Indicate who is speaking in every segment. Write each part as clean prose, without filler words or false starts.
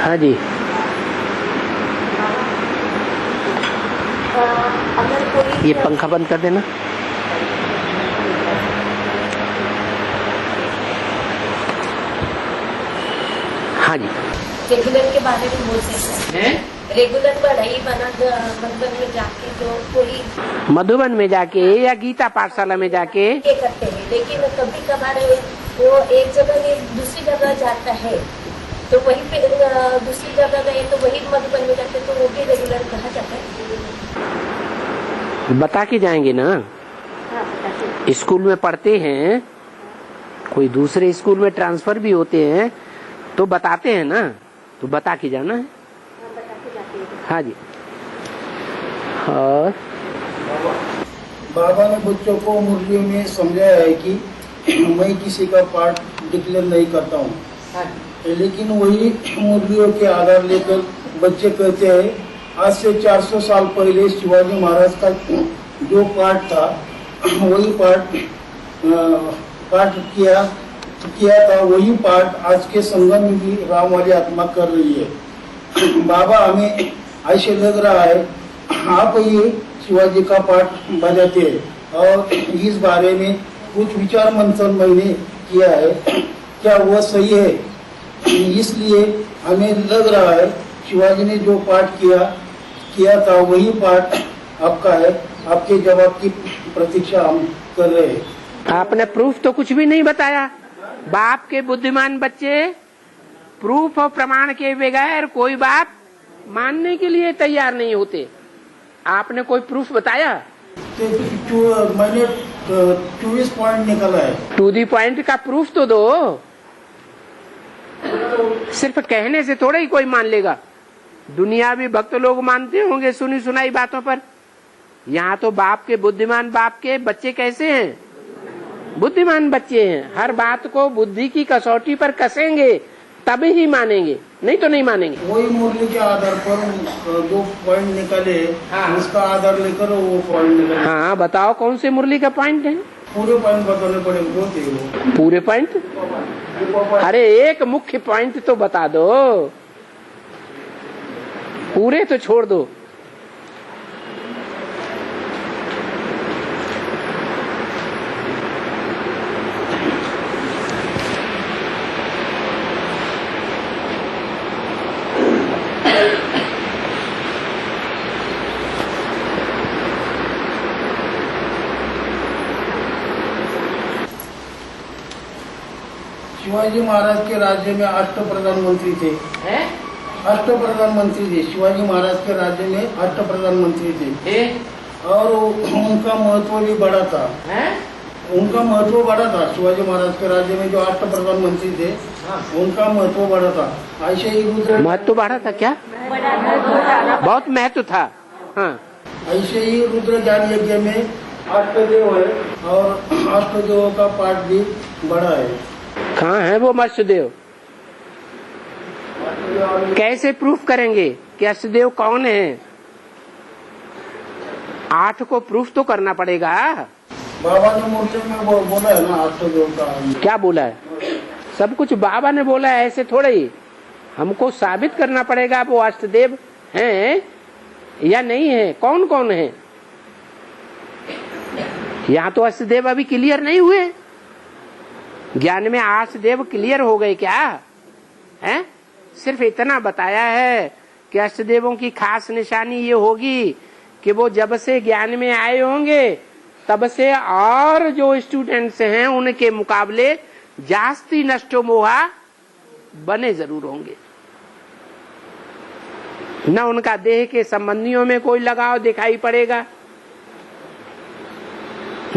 Speaker 1: हाँ जी।
Speaker 2: अगर कोई
Speaker 1: ये पंखा बंद कर देना। हाँ जी।
Speaker 2: रेगुलर के बारे में बोल सकते हैं। रेगुलर पढ़ाई मधुबन में जाके जो कोई
Speaker 1: मधुबन में जाके या गीता पाठशाला में जाके
Speaker 2: ये करते हैं, लेकिन कभी कभार वो एक जगह एक दूसरी जगह जाता है, तो वहीं पे दूसरी जगह गए तो वही मधुबन में जाते, तो वो भी रेगुलर कहा जाता है।
Speaker 1: बता के जाएंगे ना।
Speaker 2: हाँ,
Speaker 1: स्कूल में पढ़ते हैं, कोई दूसरे स्कूल में ट्रांसफर भी होते हैं तो बताते हैं ना, तो बता के जाना है। हाँ जी। और
Speaker 3: बाबा ने बच्चों को मुरलियों में समझाया है कि मैं किसी का पार्ट डिक्लेयर नहीं करता हूँ, लेकिन वही मुरलियों के आधार लेकर बच्चे कहते हैं आज से 400 साल पहले शिवाजी महाराज का जो पार्ट था वही पार्ट किया था, वही पार्ट आज के संगम में भी राम वाली आत्मा कर रही है। बाबा हमें ऐसे लग रहा है आप ये शिवाजी का पार्ट बजाते हैं और इस बारे में कुछ विचार मंथन मैंने किया है, क्या वह सही है? इसलिए हमें लग रहा है शिवाजी ने जो पार्ट किया था वही पार्ट आपका है। आपके जवाब की प्रतीक्षा हम कर रहे हैं।
Speaker 1: आपने प्रूफ तो कुछ भी नहीं बताया। बाप के बुद्धिमान बच्चे प्रूफ और प्रमाण के बगैर कोई बात मानने के लिए तैयार नहीं होते। आपने कोई प्रूफ बताया?
Speaker 3: मैंने 24 पॉइंट निकाला है।
Speaker 1: टू दी पॉइंट का प्रूफ तो दो। सिर्फ कहने से थोड़ा ही कोई मान लेगा। दुनिया भी भक्त लोग मानते होंगे सुनी सुनाई बातों पर। यहाँ तो बाप के बुद्धिमान बाप के बच्चे कैसे हैं? बुद्धिमान बच्चे हैं। हर बात को बुद्धि की कसौटी पर कसेंगे तभी ही मानेंगे, नहीं तो नहीं मानेंगे।
Speaker 3: वही मुरली के आधार पर 2 पॉइंट निकाले। हाँ। उसका आधार लेकर वो पॉइंट निकाले।
Speaker 1: हाँ बताओ कौन से मुरली का पॉइंट है?
Speaker 3: पूरे पॉइंट बताने पड़ेंगे। दो थे वो
Speaker 1: पूरे पॉइंट? अरे एक मुख्य पॉइंट तो बता दो, पूरे तो छोड़ दो।
Speaker 3: शिवाजी महाराज के राज्य में 8 प्रधानमंत्री थे। 8 प्रधानमंत्री थे। शिवाजी महाराज के राज्य में 8 प्रधानमंत्री थे और उनका महत्व भी बड़ा था। उनका महत्व बड़ा था। शिवाजी महाराज के राज्य में जो 8 प्रधानमंत्री थे उनका महत्व बड़ा था। ऐसे ही
Speaker 1: महत्व बड़ा था क्या? बहुत महत्व था। हाँ।
Speaker 3: ऐसे ही रुद्र ज्ञान यज्ञ में 8 देव है और 8 देवों का पाठ भी बड़ा है।
Speaker 1: कहाँ है वो अष्टदेव? कैसे प्रूफ करेंगे कि अष्टदेव कौन है? 8 को प्रूफ तो करना पड़ेगा।
Speaker 3: बाबा ने मूर्ति में बोला है ना 8 देव का।
Speaker 1: क्या बोला है? सब कुछ बाबा ने बोला है, ऐसे थोड़े ही। हमको साबित करना पड़ेगा वो अष्टदेव हैं या नहीं है, कौन कौन है। यहाँ तो अष्टदेव अभी क्लियर नहीं हुए। ज्ञान में अष्टदेव क्लियर हो गए क्या है? सिर्फ इतना बताया है कि अष्टदेवों की खास निशानी ये होगी कि वो जब से ज्ञान में आए होंगे तब से और जो स्टूडेंट्स हैं उनके मुकाबले जास्ती नष्टो मोहा बने जरूर होंगे। न उनका देह के संबंधियों में कोई लगाव दिखाई पड़ेगा,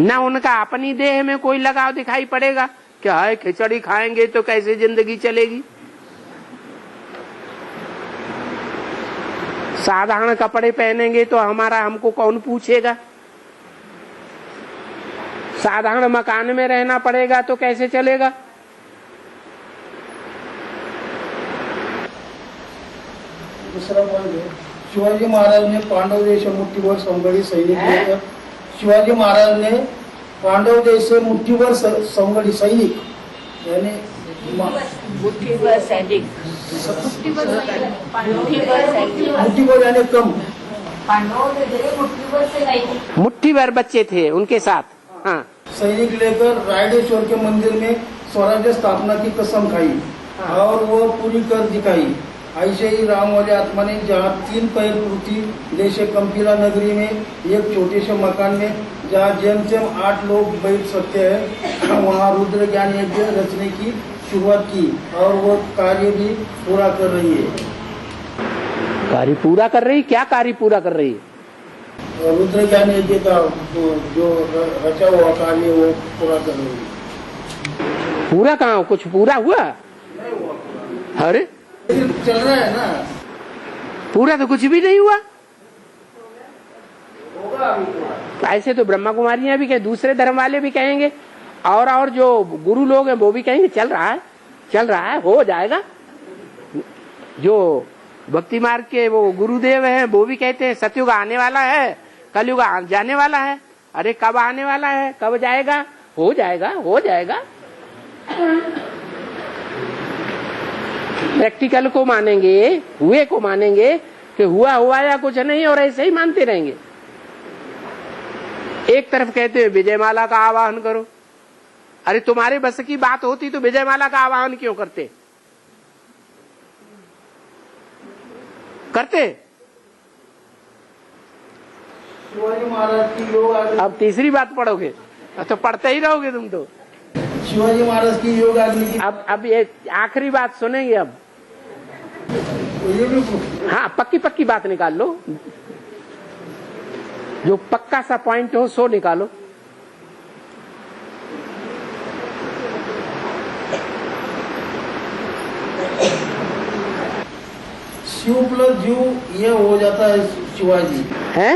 Speaker 1: न उनका अपनी देह में कोई लगाव दिखाई पड़ेगा। क्या है, खिचड़ी खाएंगे तो कैसे जिंदगी चलेगी? साधारण कपड़े पहनेंगे तो हमको कौन पूछेगा? साधारण मकान में रहना पड़ेगा तो कैसे चलेगा?
Speaker 3: दूसरा पॉइंट है, शिवाजी महाराज ने पांडव जैसे मुट्ठीभर संगठी सैनिक शिवाजी महाराज ने पांडव जैसे मुट्ठीभर संगठी सैनिक यानी
Speaker 2: मुट्ठीभर
Speaker 3: मुट्ठी भर यानी कम,
Speaker 1: मुट्ठी भर बच्चे थे उनके साथ। हाँ,
Speaker 3: सैनिक लेकर रायडेश्वर के मंदिर में स्वराज्य स्थापना की कसम खाई और वो पूरी कर दिखाई। ऐसे ही राम वाले आत्मा ने जहाँ 3 पैर पृथ्वी देश कंपीला नगरी में एक छोटे से मकान में जहाँ जेमतेम 8 लोग बैठ सकते हैं, वहाँ रुद्र ज्ञान यज्ञ रचने की शुरुआत की और वो कार्य भी पूरा कर रही है।
Speaker 1: कार्य पूरा कर रही? क्या कार्य पूरा कर रही है?
Speaker 3: रुद्र ज्ञान यज्ञ का जो रचा हुआ कार्य वो पूरा कर रही है।
Speaker 1: पूरा कहाँ? कुछ पूरा हुआ? अरे
Speaker 3: चल रहा है ना,
Speaker 1: पूरा तो कुछ भी नहीं हुआ।
Speaker 3: होगा अभी पूरा।
Speaker 1: ऐसे तो ब्रह्मा कुमारियां भी कहें, दूसरे धर्म वाले भी कहेंगे और जो गुरु लोग हैं वो भी कहेंगे चल रहा है, चल रहा है, हो जाएगा। जो भक्ति मार्ग के वो गुरुदेव हैं वो भी कहते हैं सतयुग आने वाला है, कलयुग जाने वाला है। अरे कब आने वाला है, कब जाएगा? हो जाएगा, हो जाएगा। प्रैक्टिकल को मानेंगे, हुए को मानेंगे कि हुआ हुआ या कुछ नहीं, और ऐसे ही मानते रहेंगे। एक तरफ कहते हैं विजयमाला का आवाहन करो। अरे तुम्हारे बस की बात होती तो विजयमाला का आवाहन क्यों करते?
Speaker 3: शिवाजी महाराज की योग आग्नि।
Speaker 1: अब तीसरी बात पढ़ोगे तो पढ़ते ही रहोगे तुम तो।
Speaker 3: शिवाजी महाराज की योग आग्नि की
Speaker 1: अब ये आखिरी बात सुनेंगे। अब
Speaker 3: ये भी
Speaker 1: हाँ, पक्की पक्की बात निकाल लो, जो पक्का सा पॉइंट हो सो निकालो।
Speaker 3: शिव प्लस जीव ये हो जाता है शिवाजी
Speaker 1: है।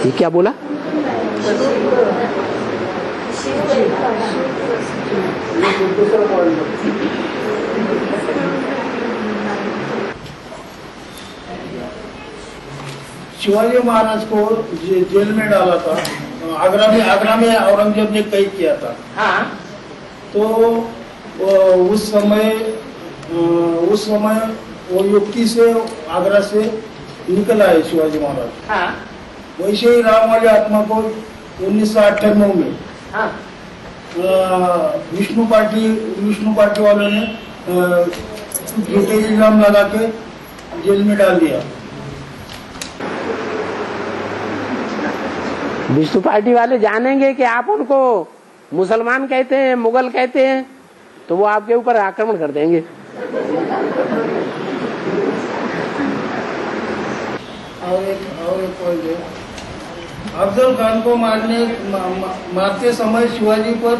Speaker 1: ये क्या बोला?
Speaker 3: शिवाजी महाराज को जेल में डाला था, आगरा में औरंगजेब ने कैद किया था।
Speaker 1: हाँ,
Speaker 3: तो उस समय वो युक्ति से आगरा से निकल आए शिवाजी महाराज।
Speaker 1: हाँ,
Speaker 3: वैसे ही राम वाली आत्मा को 1998 में
Speaker 1: हाँ,
Speaker 3: विष्णु पार्टी वालों ने झूठे इल्जाम लगा के जेल में डाल दिया।
Speaker 1: विष्णु पार्टी वाले जानेंगे कि आप उनको मुसलमान कहते हैं, मुगल कहते हैं, तो वो आपके ऊपर आक्रमण कर देंगे।
Speaker 3: और एक पॉइंट है, अफजल खान को मारते समय शिवाजी पर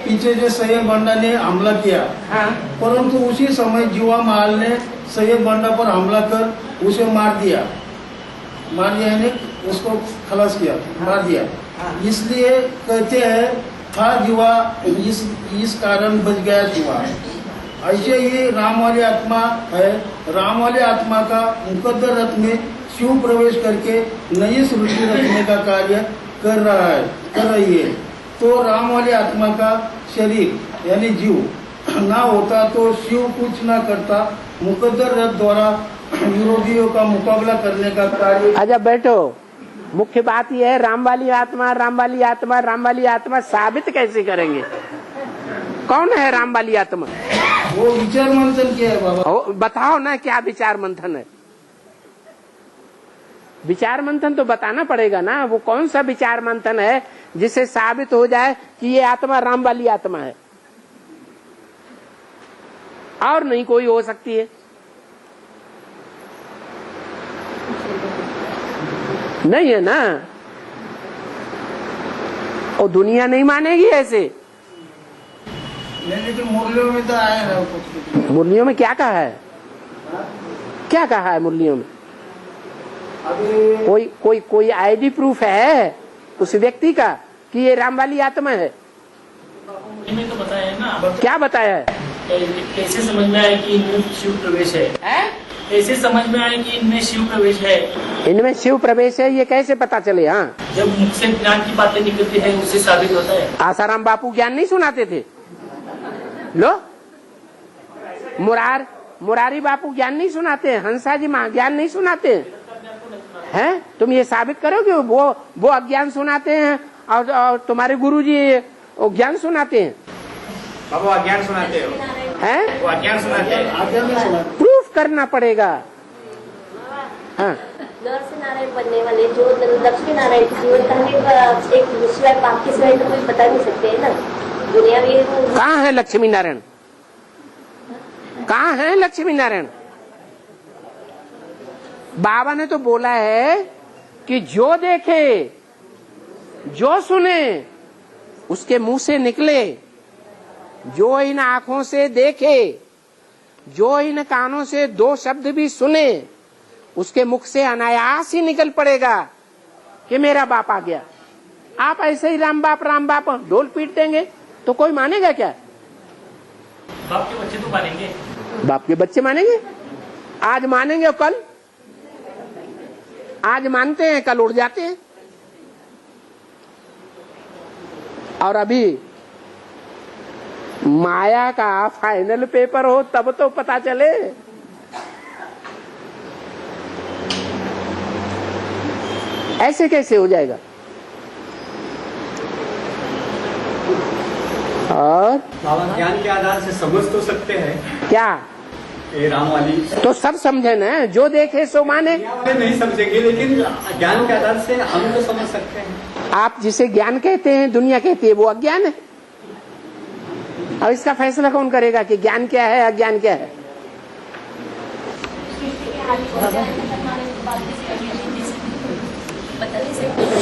Speaker 3: पीछे से सैयद बंडा ने हमला किया।
Speaker 1: हाँ,
Speaker 3: परंतु उसी समय जीवा महल ने सैयद बंडा पर हमला कर उसे मार दिया यानी उसको खलास किया, मार दिया। इसलिए कहते हैं था जीवा, इस कारण बच गया जीवा। ऐसे ही राम वाली आत्मा है, राम वाली आत्मा का मुकद्दर रथ में शिव प्रवेश करके नई सृष्टि रचने का कार्य कर रही है। तो राम वाली आत्मा का शरीर यानी जीव ना होता तो शिव कुछ ना करता, मुकद्दर रथ द्वारा विरोधियों का मुकाबला करने का कार्य।
Speaker 1: अच्छा बैठो, मुख्य बात यह है राम वाली आत्मा, राम वाली आत्मा, राम वाली आत्मा साबित कैसे करेंगे? कौन है राम वाली आत्मा?
Speaker 3: वो विचार मंथन किया है बाबा।
Speaker 1: बताओ ना क्या विचार मंथन है? विचार मंथन तो बताना पड़ेगा ना, वो कौन सा विचार मंथन है जिससे साबित हो जाए कि ये आत्मा राम वाली आत्मा है और नहीं कोई हो सकती है? नहीं है ना, और दुनिया नहीं मानेगी ऐसे।
Speaker 3: लेकिन मुरलियों में तो आए ना कुछ।
Speaker 1: मुरलियों में क्या कहा है? क्या कहा है मुरलियों में?
Speaker 3: अभी
Speaker 1: कोई आईडी प्रूफ है उस व्यक्ति का कि ये राम वाली आत्मा है?
Speaker 4: में तो बताया है ना।
Speaker 1: क्या बताया है?
Speaker 4: कैसे समझ में आया कि इनमें शिव प्रवेश है? कैसे समझ में आया कि इनमें शिव प्रवेश है?
Speaker 1: इनमें शिव प्रवेश है ये कैसे पता चले? हाँ,
Speaker 4: जब मुख से ज्ञान की बातें निकलती है उससे साबित होता है।
Speaker 1: आसाराम बापू ज्ञान नहीं सुनाते थे? लो, मुरारी बापू ज्ञान नहीं सुनाते हैं, हंसा जी माँ ज्ञान नहीं सुनाते हैं? तुम ये साबित करो कि वो अज्ञान सुनाते हैं और तुम्हारे गुरुजी वो ज्ञान सुनाते हैं।
Speaker 5: बाबा अज्ञान सुनाते हो
Speaker 1: हैं?
Speaker 5: वो अज्ञान सुनाते हैं।
Speaker 1: प्रूफ करना पड़ेगा। हाँ,
Speaker 2: नर से नारायण बनने वाले जो लक्ष्मी नारायण की जीवन कहानी एक दूसरा बाप के सिवाय तो कोई बता नहीं सकते है ना दुनिया में।
Speaker 1: कहाँ है लक्ष्मी नारायण? कहाँ है लक्ष्मी नारायण? बाबा ने तो बोला है कि जो देखे जो सुने उसके मुंह से निकले, जो इन आंखों से देखे, जो इन कानों से दो शब्द भी सुने, उसके मुख से अनायास ही निकल पड़ेगा कि मेरा बाप आ गया। आप ऐसे ही राम बाप ढोल पीट देंगे तो कोई मानेगा क्या?
Speaker 4: बाप के बच्चे तो मानेंगे।
Speaker 1: बाप के बच्चे मानेंगे? आज मानेंगे और कल, आज मानते हैं कल उड़ जाते हैं। और अभी माया का फाइनल पेपर हो तब तो पता चले। ऐसे कैसे हो जाएगा? और
Speaker 5: बाबा ज्ञान के आधार से समझ तो सकते हैं
Speaker 1: क्या?
Speaker 5: ये राम वाली
Speaker 1: तो सब समझे ना, जो देखे सो माने।
Speaker 5: नहीं समझेंगे, लेकिन ज्ञान के आधार से हम तो समझ सकते हैं।
Speaker 1: आप जिसे ज्ञान कहते हैं, दुनिया कहती है, वो अज्ञान है। अब इसका फैसला कौन करेगा कि ज्ञान क्या है अज्ञान क्या है?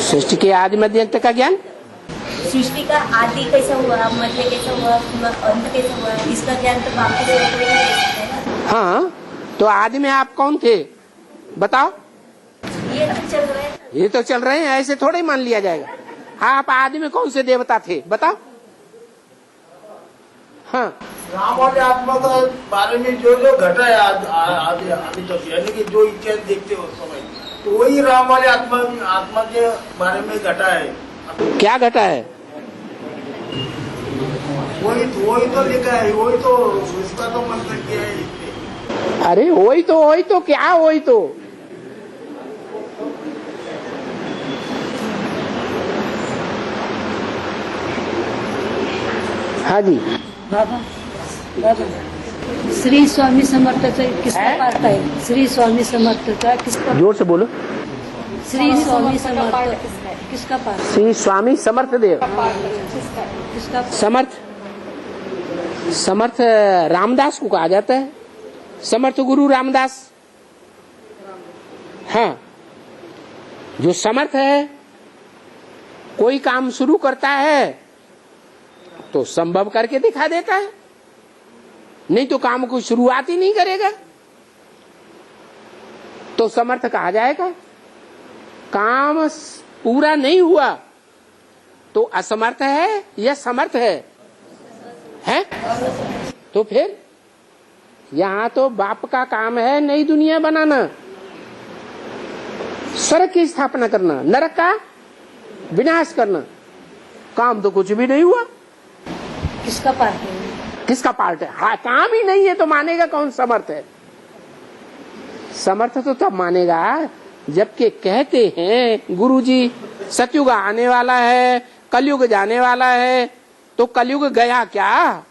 Speaker 1: सृष्टि के आदि मध्य अंत का ज्ञान,
Speaker 2: सृष्टि का आदि कैसा हुआ, मध्य कैसा हुआ, अंत कैसा हुआ, इसका ज्ञान तो बाप के सिवाय कोई नहीं दे सकता है।
Speaker 1: हाँ, तो आदि में आप कौन थे बताओ?
Speaker 2: ये तो चल रहा है।
Speaker 1: ये तो चल रहे हैं, ऐसे थोड़े मान लिया जाएगा। आप आदि में कौन से देवता थे बताओ? हाँ,
Speaker 3: राम वाले आत्मा का बारे में जो घटा है आदि तक, यानी कि जो इतिहास देखते हो समय, तो वही राम वाले आत्मा के बारे में घटा है।
Speaker 1: क्या घटा है?
Speaker 3: वही तो लिखा है, वही तो उसका तो मंत्र किया है।
Speaker 1: अरे वही तो क्या वही तो? हाँ जी
Speaker 6: बाबा श्री स्वामी समर्थचा किसका पार्ट है? श्री स्वामी समर्थचा किसका?
Speaker 1: जोर से बोलो।
Speaker 6: श्री स्वामी समर्थ किसका पार्ट?
Speaker 1: श्री स्वामी समर्थ देव।
Speaker 6: किसका?
Speaker 1: समर्थ रामदास को कहा जाता है, समर्थ गुरु रामदास। हाँ, जो समर्थ है, कोई काम शुरू करता है तो संभव करके दिखा देता है, नहीं तो काम को शुरुआत ही नहीं करेगा तो समर्थ कहा जाएगा। काम पूरा नहीं हुआ तो असमर्थ है या समर्थ है? तो फिर यहाँ तो बाप का काम है नई दुनिया बनाना, स्वर्ग की स्थापना करना, नरक का विनाश करना। काम तो कुछ भी नहीं हुआ।
Speaker 6: किसका पार्ट है?
Speaker 1: किसका पार्ट है? हाँ, काम ही नहीं है तो मानेगा कौन समर्थ है? समर्थ तो तब मानेगा जबकि कहते हैं गुरुजी सतयुग आने वाला है, कलयुग जाने वाला है, तो कलयुग गया क्या?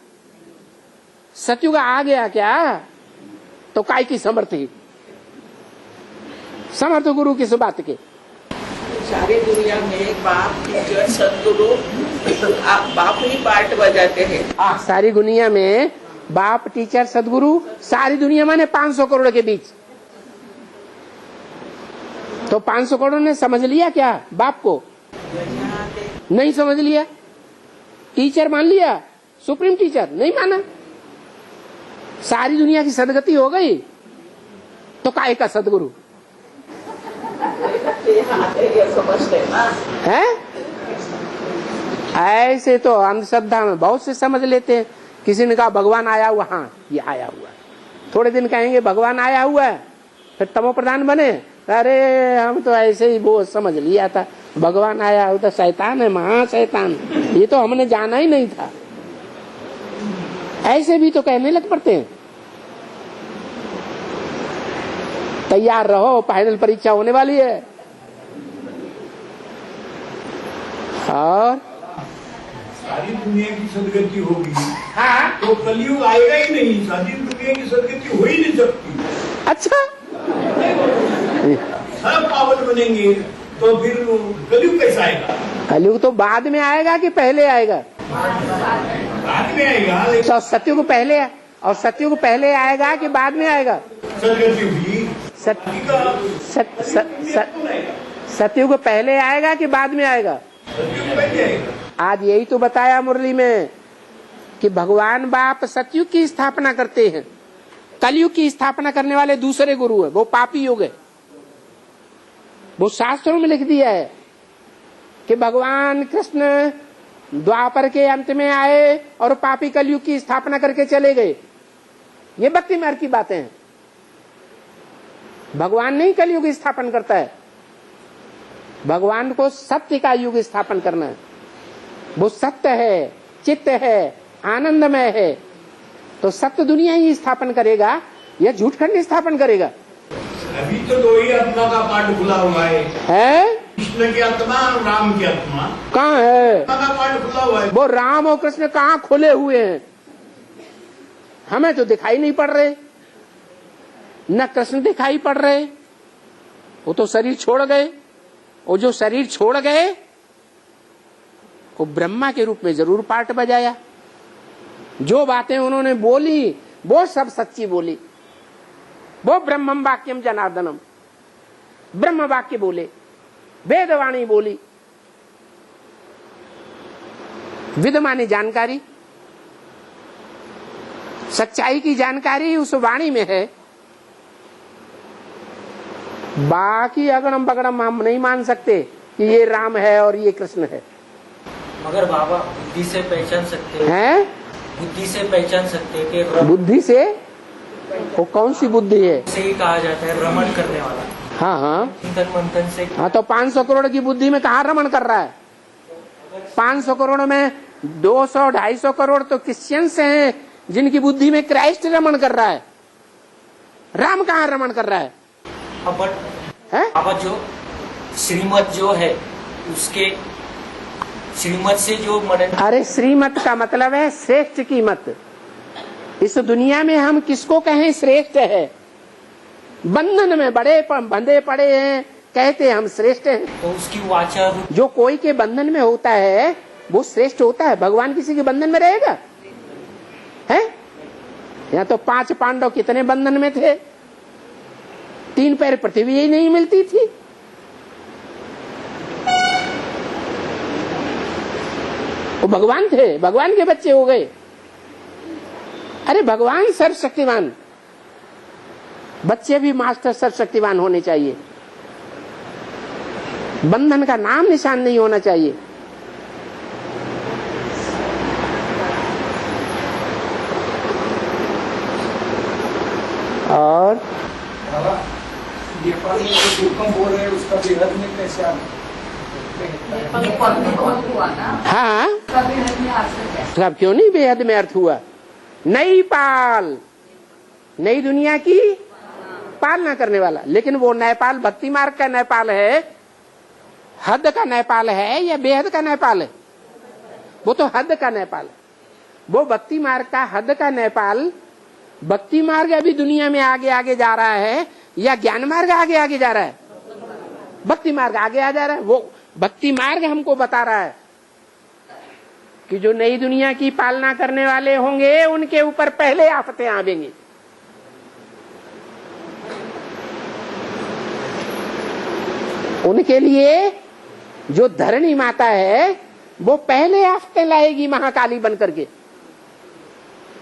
Speaker 1: सतयुग आ गया क्या? तो काय की समर्थी? समर्थ गुरु किस बात के?
Speaker 7: सारी दुनिया में बाप टीचर सदगुरु बाप ही पार्ट बजाते हैं।
Speaker 1: सारी दुनिया में बाप टीचर सदगुरु, सारी दुनिया माने 500 करोड़ के बीच। तो 500 करोड़ ने समझ लिया क्या बाप को? नहीं समझ लिया। टीचर मान लिया, सुप्रीम टीचर नहीं माना। सारी दुनिया की सदगति हो गई तो काय का सदगुरु है? ऐसे तो अंधश्रद्धा में बहुत से समझ लेते हैं। किसी ने कहा भगवान आया हुआ, हाँ ये आया हुआ है। थोड़े दिन कहेंगे भगवान आया हुआ है, फिर तमो प्रधान बने, अरे हम तो ऐसे ही वो समझ लिया था भगवान आया हुआ, तो शैतान है, महा शैतान, ये तो हमने जाना ही नहीं था। ऐसे भी तो कहने लग पड़ते हैं। तैयार रहो, फाइनल परीक्षा होने वाली है। और
Speaker 8: सारी दुनिया की सदगति होगी,
Speaker 1: हाँ,
Speaker 8: तो कलयुग आएगा ही नहीं, सारी दुनिया की सदगति हो ही नहीं सकती।
Speaker 1: अच्छा,
Speaker 8: सब पावन बनेंगे तो फिर कलयुग कैसा आएगा?
Speaker 1: कलयुग तो बाद में आएगा कि पहले आएगा?
Speaker 8: बाद में आएगा।
Speaker 1: तो सत्युग पहले, और सत्युग पहले आएगा कि बाद में आएगा?
Speaker 8: सदगति हुई,
Speaker 1: सत्युग पहले आएगा कि बाद में आएगा?
Speaker 8: सतयुग पहले आएगा।
Speaker 1: आज यही तो बताया मुरली में कि भगवान बाप सतयुग की स्थापना करते हैं, कलयुग की स्थापना करने वाले दूसरे गुरु है, वो पापी युग है। वो शास्त्रों में लिख दिया है कि भगवान कृष्ण द्वापर के अंत में आए और पापी कलयुग की स्थापना करके चले गए। ये भक्ति मार्ग की बातें हैं। भगवान नहीं कलयुग स्थापन करता है, भगवान को सत्य का युग स्थापन करना है। वो सत्य है, चित्त है, आनंदमय है, तो सत्य दुनिया ही स्थापन करेगा या झूठ खंड स्थापन करेगा?
Speaker 8: अभी तो दो ही आत्मा का पाठ खुला हुआ है, कृष्ण की आत्मा और राम की आत्मा।
Speaker 1: कहाँ है?
Speaker 8: आत्मा का पाठ खुला हुआ है।
Speaker 1: वो राम और कृष्ण कहाँ खुले हुए हैं? हमें तो दिखाई नहीं पड़ रहे, न कृष्ण दिखाई पड़ रहे, वो तो शरीर छोड़ गए। और जो शरीर छोड़ गए वो ब्रह्मा के रूप में जरूर पाठ बजाया। जो बातें उन्होंने बोली वो सब सच्ची बोली। वो ब्रह्मम वाक्यम जनार्दनम, ब्रह्म वाक्य बोले, वेदवाणी बोली, विद्यमानी जानकारी, सच्चाई की जानकारी उस वाणी में है। बाकी अगड़म बगड़म हम नहीं मान सकते कि ये राम है और ये कृष्ण है।
Speaker 9: मगर बाबा बुद्धि से पहचान सकते
Speaker 1: हैं?
Speaker 9: बुद्धि से पहचान सकते कि
Speaker 1: बुद्धि से? वो कौन सी बुद्धि है?
Speaker 9: से ही कहा जाता है रमण करने वाला।
Speaker 1: हाँ हाँ,
Speaker 9: चिंतन मंथन से।
Speaker 1: हाँ, तो 500 करोड़ की बुद्धि में कहाँ रमण कर रहा है? 500 करोड़ में 200-250 करोड़ तो क्रिश्चियंस हैं जिनकी बुद्धि में क्राइस्ट रमण कर रहा है। राम कहाँ रमण कर रहा है?
Speaker 9: अब जो श्रीमत जो है उसके श्रीमत से जो मनन।
Speaker 1: अरे श्रीमत का मतलब है श्रेष्ठ की मत। इस दुनिया में हम किसको कहें श्रेष्ठ है? बंधन में बड़े बंधे पड़े हैं, कहते हम श्रेष्ठ हैं।
Speaker 9: तो उसकी वाचा
Speaker 1: जो कोई के बंधन में होता है वो श्रेष्ठ होता है। भगवान किसी के बंधन में रहेगा? है? यहाँ तो 5 पांडव कितने बंधन में थे, 3 पैर पृथ्वी ही नहीं मिलती थी। वो भगवान थे, भगवान के बच्चे हो गए। अरे भगवान सर्वशक्तिमान, बच्चे भी मास्टर सर्वशक्तिमान होने चाहिए। बंधन का नाम निशान नहीं होना चाहिए। और
Speaker 3: नेपाल में जो भूकंप हो रहे हैं उसका बेहद में कैसे
Speaker 1: हाँ, सब क्यों नहीं बेहद में अर्थ हुआ? नई पाल, नई दुनिया की पालना करने वाला। लेकिन वो नेपाल भक्ति मार्ग का नेपाल है, हद का नेपाल है या बेहद का नेपाल है? वो तो हद का नेपाल है। वो भक्ति मार्ग का हद का नेपाल। भक्ति मार्ग अभी दुनिया में आगे आगे जा रहा है या ज्ञान मार्ग आगे आगे जा रहा है? भक्ति मार्ग आगे आ जा रहा है। वो भक्ति मार्ग हमको बता रहा है कि जो नई दुनिया की पालना करने वाले होंगे उनके ऊपर पहले आफतें आवेंगी। उनके लिए जो धरणी माता है वो पहले आफतें लाएगी महाकाली बन करके।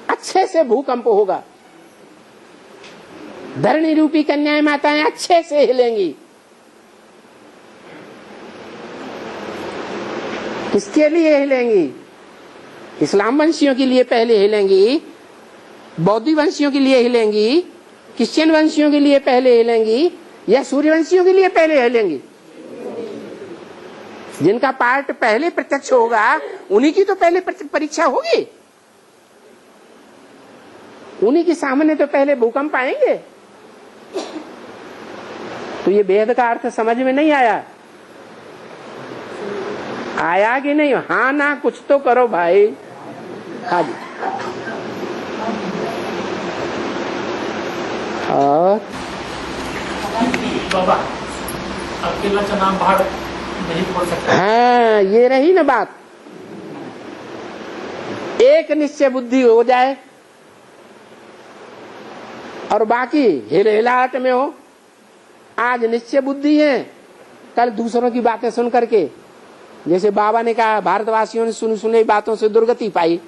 Speaker 1: अच्छे से भूकंप होगा, धरणी रूपी कन्याएं माताएं अच्छे से हिलेंगी। किसके लिए हिलेंगी? इस्लाम वंशियों के लिए पहले हिलेंगी, बौद्ध वंशियों के लिए हिलेंगी, क्रिश्चियन वंशियों के लिए पहले हिलेंगी या सूर्यवंशियों के लिए पहले हिलेंगी? जिनका पार्ट पहले प्रत्यक्ष होगा उन्हीं की तो पहले परीक्षा होगी। उन्हीं के सामने तो पहले भूकंप आएंगे। तो ये वेद का अर्थ समझ में नहीं आया? आया कि नहीं? हाँ ना कुछ तो करो भाई। हाँ जी। और
Speaker 4: बाबा अकेला चना बाहर नहीं फोड़ सकता।
Speaker 1: हाँ, ये रही ना बात। एक निश्चय बुद्धि हो जाए और बाकी हिलहिलाहट में हो। आज निश्चय बुद्धि है, कल दूसरों की बातें सुन करके, जैसे बाबा ने कहा भारतवासियों ने सुनी सुनी बातों से दुर्गति पाई।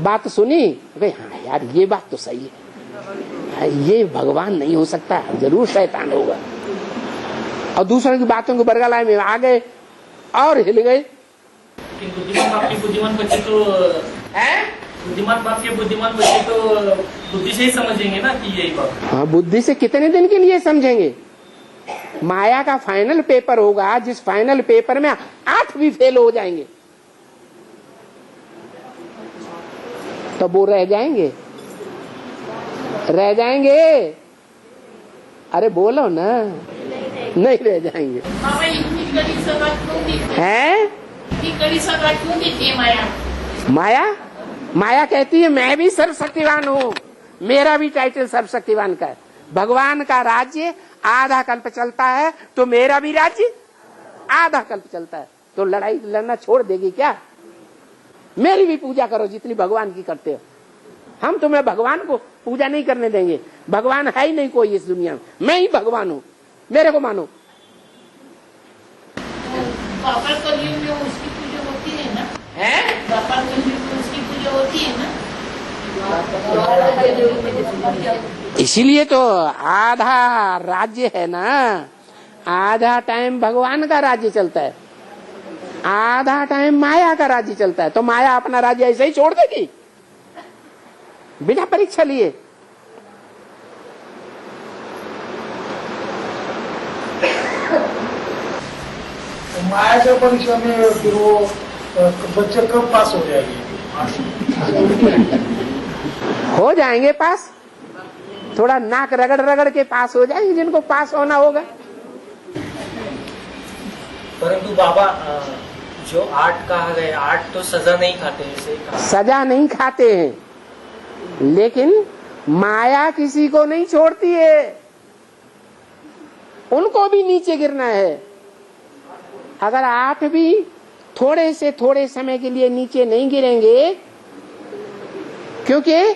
Speaker 1: बात सुनी, हाँ यार ये बात तो सही है, ये भगवान नहीं हो सकता, जरूर शैतान होगा। और दूसरों की बातों को बरगलाए में आ गए और हिल गए।
Speaker 4: बुद्धिमान बाप के बुद्धिमान बच्चे तो बुद्धिमान बाप के बुद्धिमान बच्चे तो बुद्धि से ही समझेंगे ना कि यही बात।
Speaker 1: हाँ, बुद्धि से कितने दिन के लिए समझेंगे? माया का फाइनल पेपर होगा, जिस फाइनल पेपर में 8 भी फेल हो जाएंगे तो वो रह जाएंगे, रह जाएंगे। अरे बोलो ना, नहीं रह जाएंगे। हैं? माया माया कहती है मैं भी सर्वशक्तिवान हूँ, मेरा भी टाइटल सर्वशक्तिवान का है। भगवान का राज्य आधा कल्प चलता है तो मेरा भी राज्य आधा कल्प चलता है। तो लड़ाई लड़ना छोड़ देगी क्या? मेरी भी पूजा करो जितनी भगवान की करते हो। हम तुम्हें भगवान को पूजा नहीं करने देंगे। भगवान है ही नहीं कोई इस दुनिया में, मैं ही भगवान हूँ, मेरे को मानो।
Speaker 7: उसकी पूजा होती है ना?
Speaker 1: है?
Speaker 7: उसकी पूजा होती है ना?
Speaker 1: इसीलिए तो आधा राज्य है ना, आधा टाइम भगवान का राज्य चलता है, आधा टाइम माया का राज्य चलता है। तो माया अपना राज्य ऐसे ही छोड़ देगी बिना परीक्षा लिए?
Speaker 3: माया के परीक्षा में फिर वो बच्चे कब पास हो जाएंगे?
Speaker 1: हो जाएंगे पास, थोड़ा नाक रगड़ रगड़ के पास हो जाएंगे जिनको पास होना होगा।
Speaker 9: परंतु बाबा जो 8 कहा गया, 8 तो सजा नहीं खाते हैं।
Speaker 1: सजा नहीं खाते हैं, लेकिन माया किसी को नहीं छोड़ती है, उनको भी नीचे गिरना है। अगर 8 भी थोड़े से थोड़े समय के लिए नीचे नहीं गिरेंगे, क्योंकि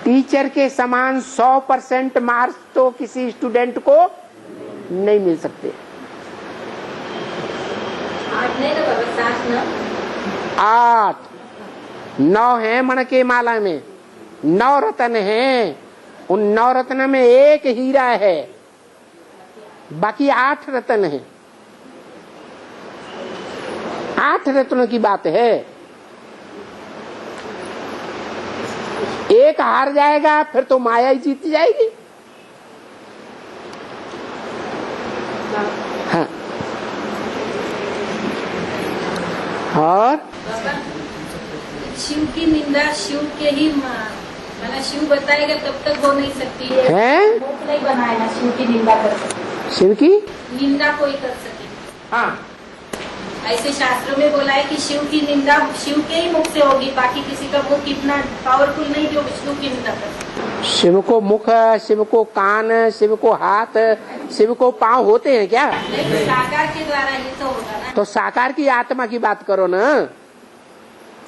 Speaker 1: टीचर के समान 100% मार्क्स तो किसी स्टूडेंट को नहीं मिल सकते।
Speaker 2: 8 नहीं ना बाबा, 7 ना?
Speaker 1: 8 9 है मन के माला में, 9 रत्न हैं। उन 9 रत्न में एक हीरा है, बाकी 8 रत्न हैं। 8 रत्नों की बात है। एक हार जाएगा फिर तो माया ही जीत जाएगी। हाँ। और
Speaker 2: शिव की निंदा शिव के ही मतलब शिव बताएगा तब तक हो नहीं सकती है। मुख नहीं बनाएगा शिव की निंदा कर सके,
Speaker 1: शिव की
Speaker 2: निंदा कोई कर सके।
Speaker 1: हाँ,
Speaker 2: ऐसे शास्त्रों में बोला है कि शिव की निंदा शिव के ही मुख से होगी, बाकी किसी का मुख इतना पावरफुल नहीं जो विष्णु की निंदा कर सके।
Speaker 1: शिव को मुख, शिव को कान, शिव को हाथ, शिव को पांव होते हैं क्या?
Speaker 2: साकार के द्वारा ये तो होगा ना।
Speaker 1: तो साकार की आत्मा की बात करो ना।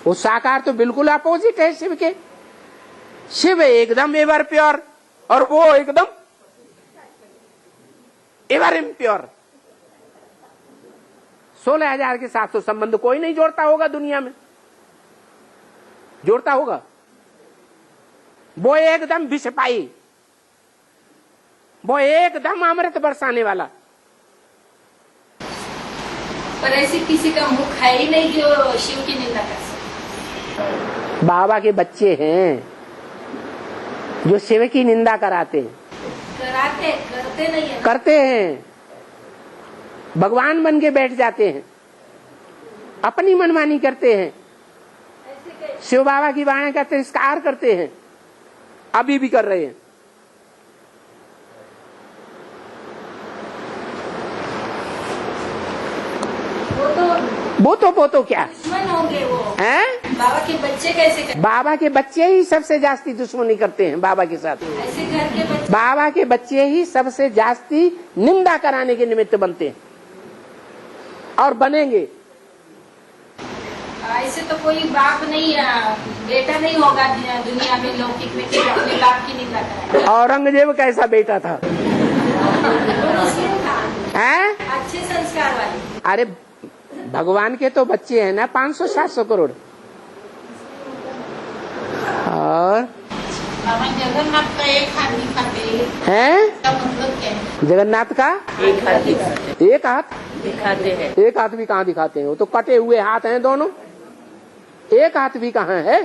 Speaker 1: वो साकार तो बिल्कुल अपोजिट है शिव के। शिव एकदम एवर प्योर और वो एकदम एवर इम्प्योर। 16,000 के साथ तो संबंध कोई नहीं जोड़ता होगा दुनिया में, जोड़ता होगा? वो एकदम विषपाई, वो एकदम अमृत बरसाने वाला।
Speaker 2: पर ऐसे किसी का मुख है ही नहीं जो शिव की निंदा कर सके।
Speaker 1: बाबा के बच्चे हैं जो शिव की निंदा कराते हैं,
Speaker 2: करते नहीं है ना?
Speaker 1: करते हैं, भगवान बन के बैठ जाते हैं, अपनी मनमानी करते हैं।
Speaker 2: ऐसे
Speaker 1: शिव बाबा की वाणी का तिरस्कार करते हैं, अभी भी कर रहे हैं। वो तो क्या
Speaker 2: दुश्मन होंगे वो
Speaker 1: हैं?
Speaker 2: बाबा के बच्चे कैसे करते?
Speaker 1: बाबा के बच्चे ही सबसे जास्ती दुश्मनी करते हैं बाबा के साथ।
Speaker 2: ऐसे घर के बच्चे
Speaker 1: बाबा के बच्चे ही सबसे जास्ती निंदा कराने के निमित्त बनते हैं और बनेंगे।
Speaker 2: ऐसे तो कोई बाप नहीं बेटा नहीं होगा दुनिया में लौकिक में कि अपने बाप की निंदा कराए।
Speaker 1: औरंगजेब कैसा बेटा था? हैं?
Speaker 2: अच्छे संस्कार वाले।
Speaker 1: अरे भगवान के तो बच्चे हैं ना 500-700 करोड़। और
Speaker 7: बाबा जगन्नाथ का एक हाथ दिखाते
Speaker 1: हैं?
Speaker 7: का मतलब क्या है?
Speaker 1: जगन्नाथ का
Speaker 7: एक हाथ दिखाते
Speaker 1: एक हाथ
Speaker 7: दिखाते हैं।
Speaker 1: एक हाथ भी कहाँ दिखाते हैं? वो तो कटे हुए हाथ हैं दोनों। एक हाथ भी कहाँ है?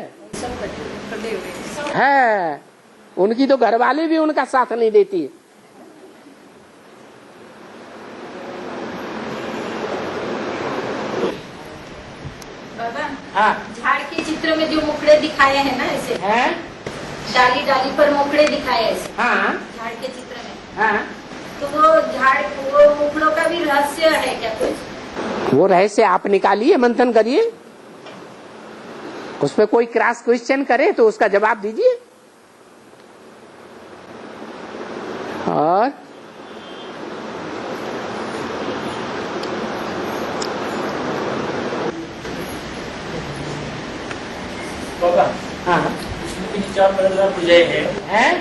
Speaker 1: है। उनकी तो घरवाली भी उनका साथ नहीं देती है।
Speaker 2: बाबा
Speaker 1: हाँ।
Speaker 2: झाड़ के चित्र में जो मुखड़े दिखाए हैं ना ऐसे
Speaker 1: हैं?
Speaker 2: डाली डाली पर मुखड़े दिखाए ऐसे
Speaker 1: हाँ
Speaker 2: झाड़ के चित्र में,
Speaker 1: हाँ।
Speaker 2: तो वो मुखड़ों का भी रहस्य है क्या कुछ?
Speaker 1: वो रहस्य आप निकालिए, मंथन करिए, उस पर कोई क्रॉस क्वेश्चन करे तो उसका जवाब दीजिए। और
Speaker 4: बाबा
Speaker 1: हाँ
Speaker 4: विष्णु की जो 4 मददगार भुजाएं हैं,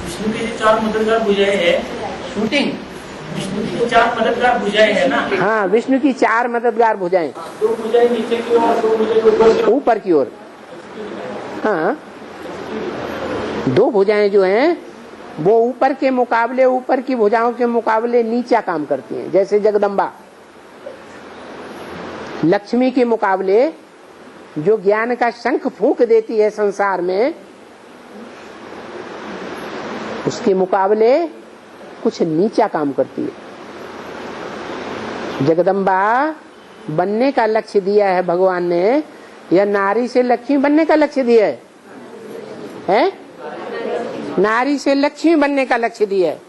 Speaker 4: विष्णु की जो 4 मददगार भुजाएं हैं,
Speaker 1: शूटिंग।
Speaker 4: विष्णु की जो 4 मददगार भुजाएं है ना,
Speaker 1: हाँ, विष्णु की 4 मददगार भुजाएं,
Speaker 4: 2 भुजाएं नीचे की ओर, 2 भुजाएं
Speaker 1: ऊपर की ओर। हाँ, 2 भुजाएं जो हैं वो ऊपर के मुकाबले, ऊपर की भुजाओं के मुकाबले नीचा काम करती हैं। जैसे जगदम्बा लक्ष्मी के मुकाबले जो ज्ञान का शंख फूंक देती है संसार में, उसके मुकाबले कुछ नीचा काम करती है। जगदम्बा बनने का लक्ष्य दिया है भगवान ने, या नारी से लक्ष्मी बनने का लक्ष्य दिया है? नारी से लक्ष्मी बनने का लक्ष्य दिया है।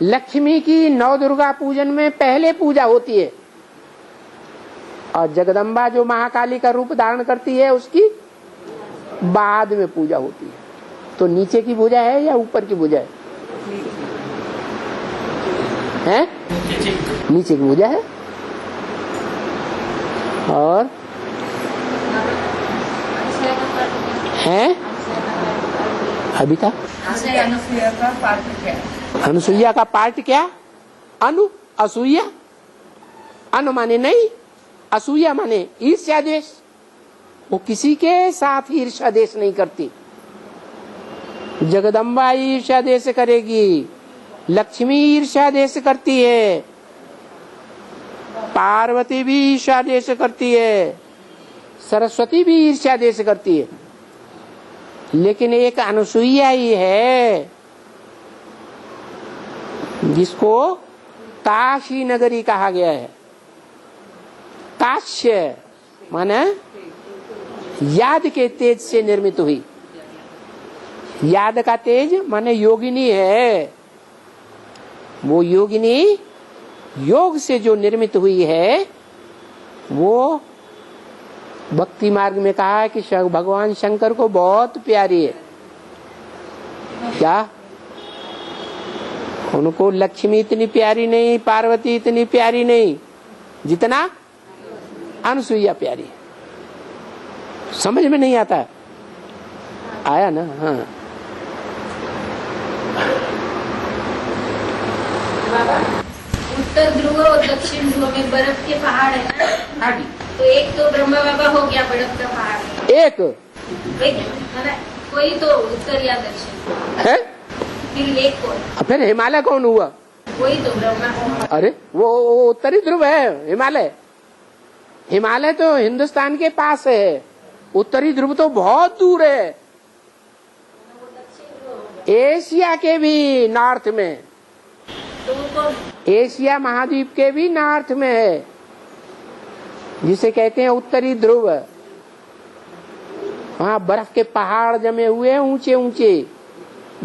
Speaker 1: लक्ष्मी की 9 दुर्गा पूजन में पहले पूजा होती है, और जगदम्बा जो महाकाली का रूप धारण करती है उसकी बाद में पूजा होती है। तो नीचे की पूजा है या ऊपर की पूजा है? हैं? नीचे की पूजा है। और हैं? अभी था
Speaker 7: अनुसुईया का पाठ क्या?
Speaker 1: अनुसुईया का पार्ट क्या? अनु असूया, अनु माने नहीं, असूया माने ईर्ष्या द्वेष। वो किसी के साथ ईर्ष्या द्वेष नहीं करती। जगदम्बा ईर्ष्या द्वेष करेगी, लक्ष्मी ईर्ष्या द्वेष करती है, पार्वती भी ईर्ष्या द्वेष करती है, सरस्वती भी ईर्ष्या द्वेष करती है। लेकिन एक अनुसुईया ही है जिसको काशी नगरी कहा गया है। काश्य माने याद के तेज से निर्मित हुई। याद का तेज माने योगिनी है। वो योगिनी योग से जो निर्मित हुई है, वो भक्ति मार्ग में कहा है कि भगवान शंकर को बहुत प्यारी है। क्या? उनको लक्ष्मी इतनी प्यारी नहीं, पार्वती इतनी प्यारी नहीं जितना अनुसुईया प्यारी है। समझ में नहीं आता? आया ना? हाँ।
Speaker 2: उत्तर ध्रुव और दक्षिण ध्रुव में बर्फ के पहाड़ है ना, तो एक तो ब्रह्मा बाबा हो गया बर्फ का पहाड़। एक कोई तो उत्तर या दक्षिण
Speaker 1: है,
Speaker 2: फिर एक कौन?
Speaker 1: फिर हिमालय कौन हुआ?
Speaker 2: वही तो ब्रह्मा।
Speaker 1: अरे वो उत्तरी ध्रुव है हिमालय। हिमालय तो हिंदुस्तान के पास है, उत्तरी ध्रुव तो बहुत दूर है, एशिया के भी नॉर्थ में। एशिया महाद्वीप के भी नॉर्थ में है, जिसे कहते हैं उत्तरी ध्रुव। वहाँ बर्फ के पहाड़ जमे हुए हैं ऊंचे ऊंचे,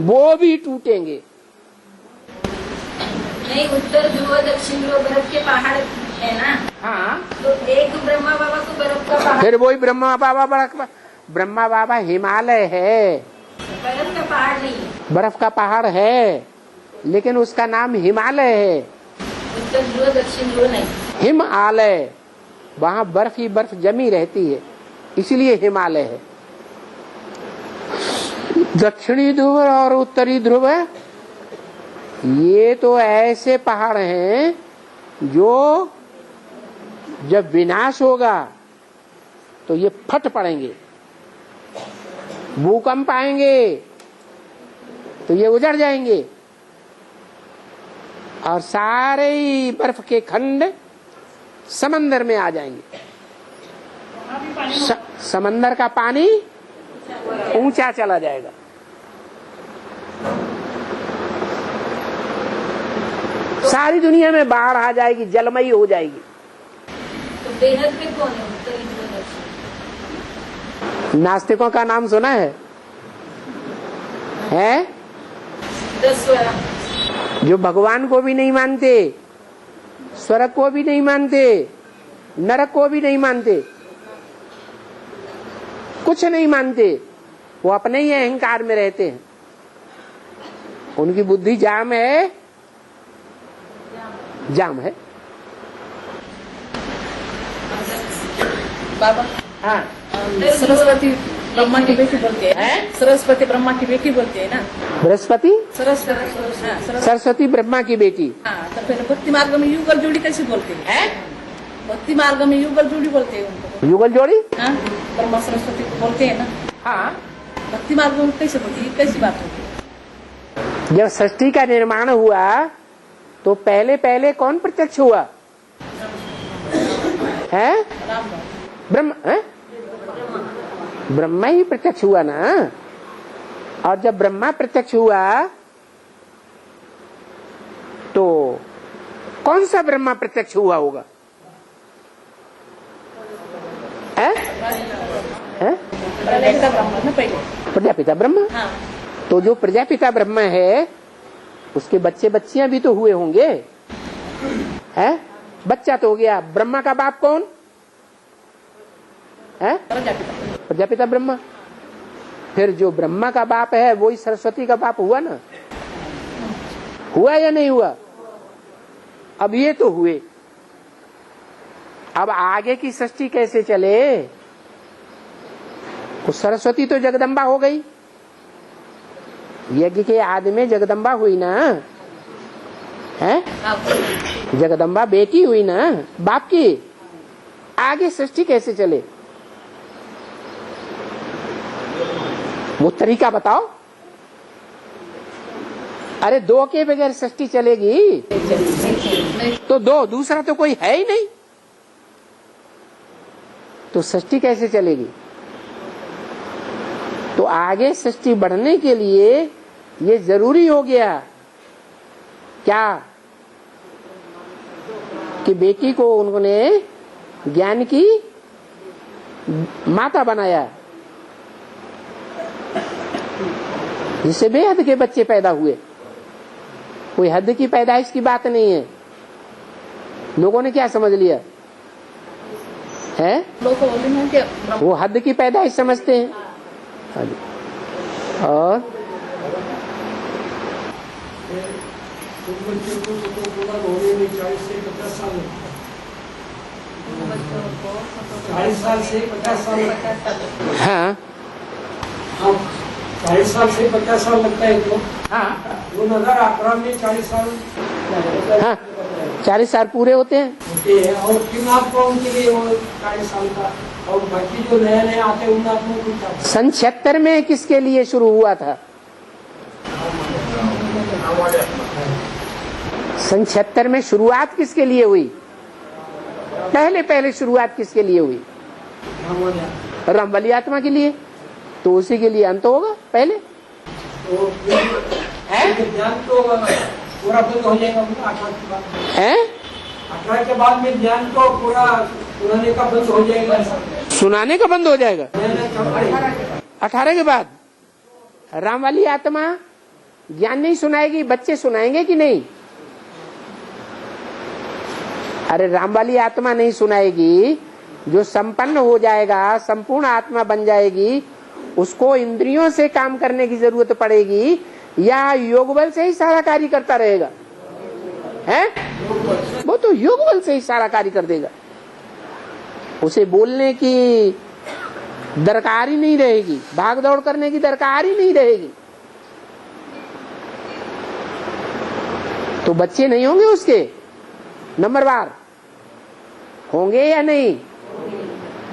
Speaker 1: वो भी टूटेंगे।
Speaker 2: नहीं, उत्तर ध्रुव दक्षिण ध्रुव बर्फ के पहाड़ है ना।
Speaker 1: हाँ,
Speaker 2: तो एक ब्रह्मा बाबा को बर्फ का पहाड़,
Speaker 1: फिर वही ब्रह्मा बाबा हिमालय है,
Speaker 2: बर्फ का पहाड़ नहीं है।
Speaker 1: बर्फ का पहाड़ है लेकिन उसका नाम हिमालय है।
Speaker 2: उत्तर ध्रुव दक्षिण ध्रुव नहीं,
Speaker 1: हिमालय, वहाँ बर्फ ही बर्फ जमी रहती है, इसलिए हिमालय है। दक्षिणी ध्रुव और उत्तरी ध्रुव ये तो ऐसे पहाड़ हैं जो जब विनाश होगा तो ये फट पड़ेंगे, भूकंप आएंगे तो ये उजड़ जाएंगे और सारे ही बर्फ के खंड समंदर में आ जाएंगे। समंदर का पानी ऊंचा चला जाएगा। सारी दुनिया में बाढ़ आ जाएगी, जलमयी हो जाएगी।
Speaker 2: तो बेहद पे कौन है? उत्तरी ध्रुव दक्षिण।
Speaker 1: नास्तिकों का नाम सुना है?
Speaker 2: 10 स्वर,
Speaker 1: जो भगवान को भी नहीं मानते, स्वर्ग को भी नहीं मानते, नरक को भी नहीं मानते, कुछ नहीं मानते, वो अपने ही अहंकार में रहते हैं। उनकी बुद्धि जाम है, जाम है।
Speaker 7: बाबा,
Speaker 1: हाँ,
Speaker 7: सरस्वती ब्रह्मा की बेटी बोलते हैं। सरस्वती ब्रह्मा की बेटी बोलते हैं ना।
Speaker 1: बृहस्पति
Speaker 7: सरस्वती
Speaker 1: सरस्वती ब्रह्मा की बेटी।
Speaker 7: हाँ, तो फिर भक्ति मार्ग में युगल जोड़ी कैसे बोलते हैं? भक्ति मार्ग में युगल जोड़ी बोलते हैं उनको।
Speaker 1: युगल जोड़ी?
Speaker 7: हाँ, ब्रह्मा सरस्वती को बोलते हैं ना।
Speaker 1: हाँ,
Speaker 7: भक्ति मार्ग में कैसे बोलती है? कैसी बात होती है?
Speaker 1: जब सृष्टि का निर्माण हुआ तो पहले पहले कौन प्रत्यक्ष हुआ है? ब्रह्मा है? ब्रह्मा ही प्रत्यक्ष हुआ ना। और जब ब्रह्मा प्रत्यक्ष हुआ तो कौन सा ब्रह्मा प्रत्यक्ष हुआ होगा? प्रजापिता ब्रह्मा।
Speaker 7: हाँ।
Speaker 1: तो जो प्रजापिता ब्रह्मा है उसके बच्चे बच्चियां भी तो हुए होंगे, है? बच्चा तो हो गया। ब्रह्मा का बाप कौन है? प्रजापिता ब्रह्मा। फिर जो ब्रह्मा का बाप है वही सरस्वती का बाप हुआ ना। हुआ या नहीं हुआ? अब ये तो हुए। अब आगे की सृष्टि कैसे चले? तो सरस्वती तो जगदम्बा हो गई, यज्ञ के आदि में जगदम्बा हुई ना, है? जगदम्बा बेटी हुई ना बाप की। आगे सृष्टि कैसे चले? वो तरीका बताओ। अरे दो के बगैर सृष्टि चलेगी तो दो, दूसरा तो कोई है ही नहीं, तो सृष्टि कैसे चलेगी? तो आगे सृष्टि बढ़ने के लिए ये जरूरी हो गया क्या कि बेटी को उन्होंने ज्ञान की माता बनाया, जिससे बेहद के बच्चे पैदा हुए। कोई हद की पैदाइश की बात नहीं है। लोगों ने क्या समझ लिया है? वो हद की पैदाइश समझते हैं। और हाँ,
Speaker 10: 40 साल से 50 साल लगता है तो। हाँ, 2018 में 40 साल।
Speaker 1: हाँ, 40 साल पूरे होते हैं।
Speaker 10: और किन आपको उनके लिए वो 40 साल का, और बाकी जो नए नए आते हैं उन आपको कुछ।
Speaker 1: सन 76 में किसके लिए शुरू हुआ था? सन 76 में शुरुआत किसके लिए हुई? पहले शुरुआत किसके लिए हुई? रामबली आत्मा के लिए। तो उसी के लिए अंत होगा पहले।
Speaker 10: तो ज्ञान तो पूरा हो जाएगा 18 के बाद।
Speaker 1: 18
Speaker 10: के बाद में ज्ञान तो पूरा सुनाने का बंद हो जाएगा।
Speaker 1: सुनाने का बंद हो जाएगा 18 के बाद। राम वाली आत्मा ज्ञान नहीं सुनाएगी, बच्चे सुनाएंगे कि नहीं? अरे राम वाली आत्मा नहीं सुनाएगी, जो संपन्न हो जाएगा, संपूर्ण आत्मा बन जाएगी, उसको इंद्रियों से काम करने की जरूरत पड़ेगी या योग बल से ही सारा कार्य करता रहेगा? है वो तो योग बल से ही सारा कार्य कर देगा, उसे बोलने की दरकार ही नहीं रहेगी, भाग दौड़ करने की दरकार ही नहीं रहेगी। तो बच्चे नहीं होंगे उसके नंबरवार? होंगे या नहीं?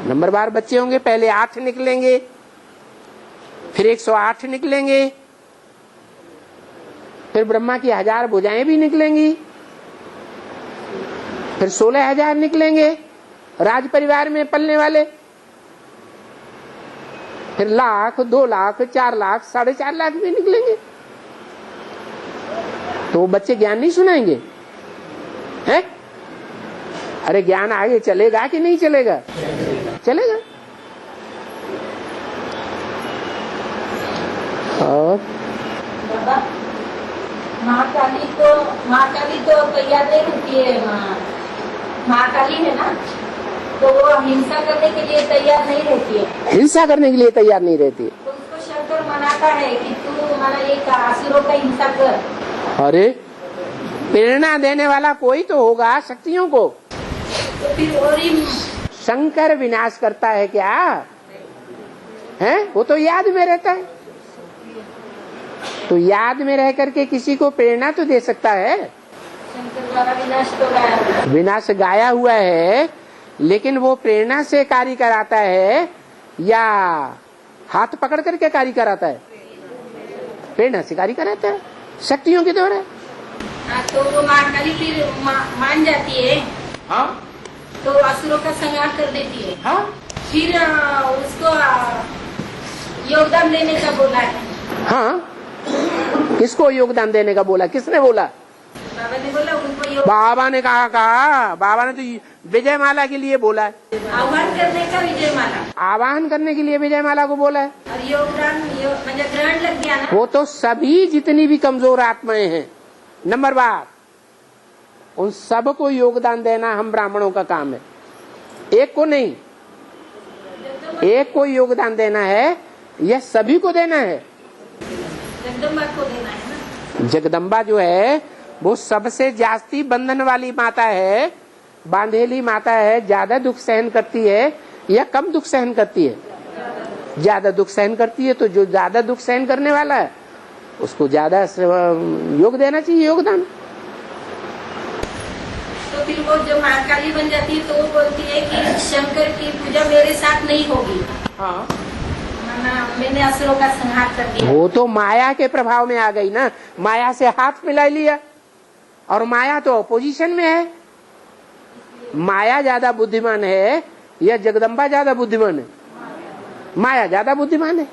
Speaker 1: नंबरवार बच्चे होंगे। पहले 8 निकलेंगे, फिर 108 निकलेंगे, फिर ब्रह्मा की 1000 भुजाएं भी निकलेंगी, फिर 16,000 निकलेंगे राज परिवार में पलने वाले, फिर 1,00,000, 2,00,000, 4,00,000, 4.5 भी निकलेंगे। तो बच्चे ज्ञान नहीं सुनाएंगे हैं? अरे ज्ञान आगे चलेगा कि नहीं चलेगा? चलेगा। और
Speaker 2: महाकाली तो तैयार नहीं होती है। महाकाली है ना, तो वो हिंसा करने के लिए तैयार नहीं रहती है।
Speaker 1: हिंसा करने के लिए तैयार नहीं रहती है।
Speaker 2: तो उसको शंकर मनाता है कि तू हमारा एक असुरों का हिंसा कर।
Speaker 1: अरे प्रेरणा देने वाला कोई तो होगा शक्तियों को।
Speaker 2: तो फिर और ही
Speaker 1: शंकर विनाश करता है क्या? है वो तो याद में रहता है। तो याद में रह करके किसी को प्रेरणा तो दे सकता है।
Speaker 2: शंकर द्वारा विनाश तो गाया हुआ है।
Speaker 1: विनाश गाया हुआ है, लेकिन वो प्रेरणा से कार्य कराता है या हाथ पकड़ करके कार्य कराता है? प्रेरणा से कार्य कराता है, शक्तियों के द्वारा।
Speaker 2: तो वो महाकाली फिर मान जाती है।
Speaker 1: हाँ,
Speaker 2: तो असुरों का संहार कर देती है।
Speaker 1: हाँ,
Speaker 2: फिर उसको योगदान देने का बोला है।
Speaker 1: हाँ, किसको योगदान देने का बोला? किसने बोला?
Speaker 2: बाबा ने बोला उनको
Speaker 1: बाबा ने कहा बाबा ने तो विजय माला के लिए बोला है।
Speaker 2: आह्वान करने का विजय माला,
Speaker 1: आह्वान करने के लिए विजय माला को बोला है।
Speaker 2: और योगदान मतलब ग्रहण लग गया ना।
Speaker 1: वो तो सभी जितनी भी कमजोर आत्माएं हैं नंबरवार, उन सब को योगदान देना हम ब्राह्मणों का काम है। एक को नहीं, एक को योगदान देना है, यह सभी को देना है।
Speaker 2: जगदम्बा को देना है ना।
Speaker 1: जगदम्बा जो है वो सबसे जास्ती बंधन वाली माता है, बांधेली माता है। ज्यादा दुख सहन करती है या कम दुख सहन करती है? ज्यादा दुख सहन करती है। तो जो ज्यादा दुख सहन करने वाला है उसको ज्यादा योग देना चाहिए, योगदान।
Speaker 2: तो फिर वो जो महाकाली बन जाती है तो वो बोलती है कि शंकर की पूजा मेरे साथ नहीं होगी।
Speaker 1: हाँ,
Speaker 2: मैंने असुरों का संहार कर दिया।
Speaker 1: वो तो माया के प्रभाव में आ गई ना, माया से हाथ मिला लिया, और माया तो अपोजिशन में है। माया ज्यादा बुद्धिमान है या जगदम्बा ज्यादा बुद्धिमान है? माया ज्यादा बुद्धिमान है।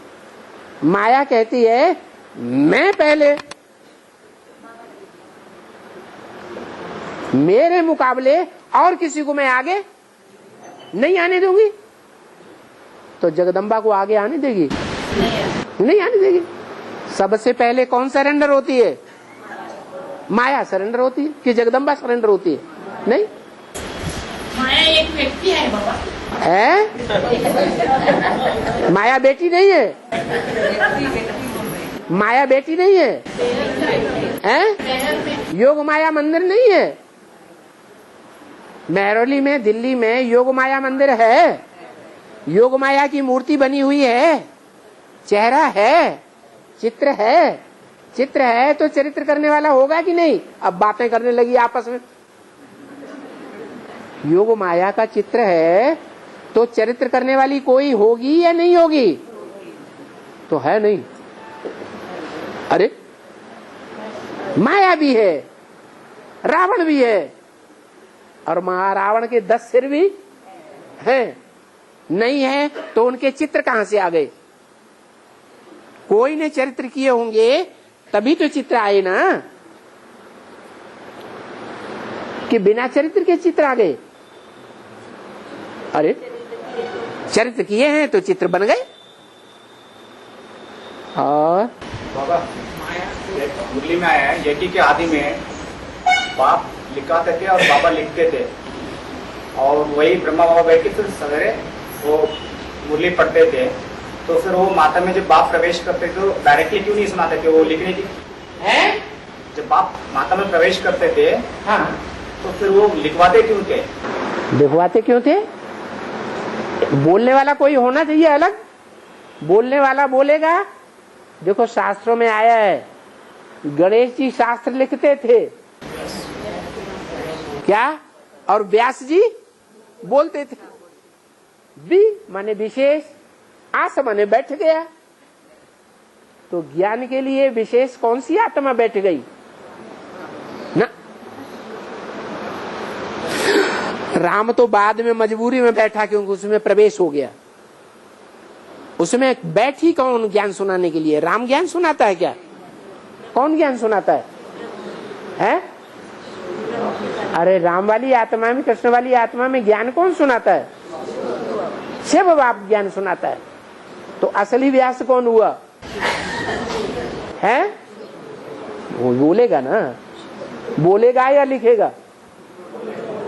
Speaker 1: माया कहती है मैं पहले, मेरे मुकाबले और किसी को मैं आगे नहीं आने दूंगी। तो जगदम्बा को आगे आने देगी? नहीं आने देगी। सबसे पहले कौन सरेंडर होती है? माया सरेंडर होती है कि जगदम्बा सरेंडर होती है? नहीं,
Speaker 2: माया एक व्यक्ति है बाबा।
Speaker 1: है? माया बेटी नहीं है। माया बेटी नहीं है, हैं? योग माया मंदिर नहीं है। महरौली में, दिल्ली में योग माया मंदिर है। योग माया की मूर्ति बनी हुई है, चेहरा है, चित्र है। चित्र है तो चरित्र करने वाला होगा कि नहीं? अब बातें करने लगी आपस में। योग माया का चित्र है तो चरित्र करने वाली कोई होगी या नहीं होगी? तो है नहीं। अरे माया भी है, रावण भी है, और महारावण के 10 सिर भी हैं। नहीं है तो उनके चित्र कहां से आ गए? कोई ने चरित्र किए होंगे तभी तो चित्र आए ना, कि बिना चरित्र के चित्र आ गए? अरे चरित्र किए हैं तो चित्र बन गए। और
Speaker 5: बाबा मुरली में आया है, यज्ञ के आदि में बाप लिखाते थे और बाबा लिखते थे, और वही ब्रह्मा बाबा बैठ के फिर सवेरे वो मुरली पढ़ते थे। तो फिर वो माता में जब बाप प्रवेश करते थे तो डायरेक्टली क्यों नहीं सुनाते थे, वो लिखने की
Speaker 1: हैं?
Speaker 5: जब बाप माता में प्रवेश करते थे
Speaker 1: हाँ,
Speaker 5: तो फिर वो लिखवाते क्यों थे?
Speaker 1: लिखवाते क्यों थे? बोलने वाला कोई होना चाहिए अलग, बोलने वाला बोलेगा। देखो शास्त्रों में आया है, गणेश जी शास्त्र लिखते थे क्या, और व्यास जी बोलते थे। बी माने विशेष, आस माने बैठ गया। तो ज्ञान के लिए विशेष कौन सी आत्मा बैठ गई ना? राम तो बाद में मजबूरी में बैठा क्योंकि उसमें प्रवेश हो गया। उसमें बैठ ही कौन ज्ञान सुनाने के लिए? राम ज्ञान सुनाता है क्या? कौन ज्ञान सुनाता है? हैं? अरे राम वाली आत्मा में, कृष्ण वाली आत्मा में ज्ञान कौन सुनाता है? शिव बाप ज्ञान सुनाता है। तो असली व्यास कौन हुआ है? वो बोलेगा ना, बोलेगा या लिखेगा?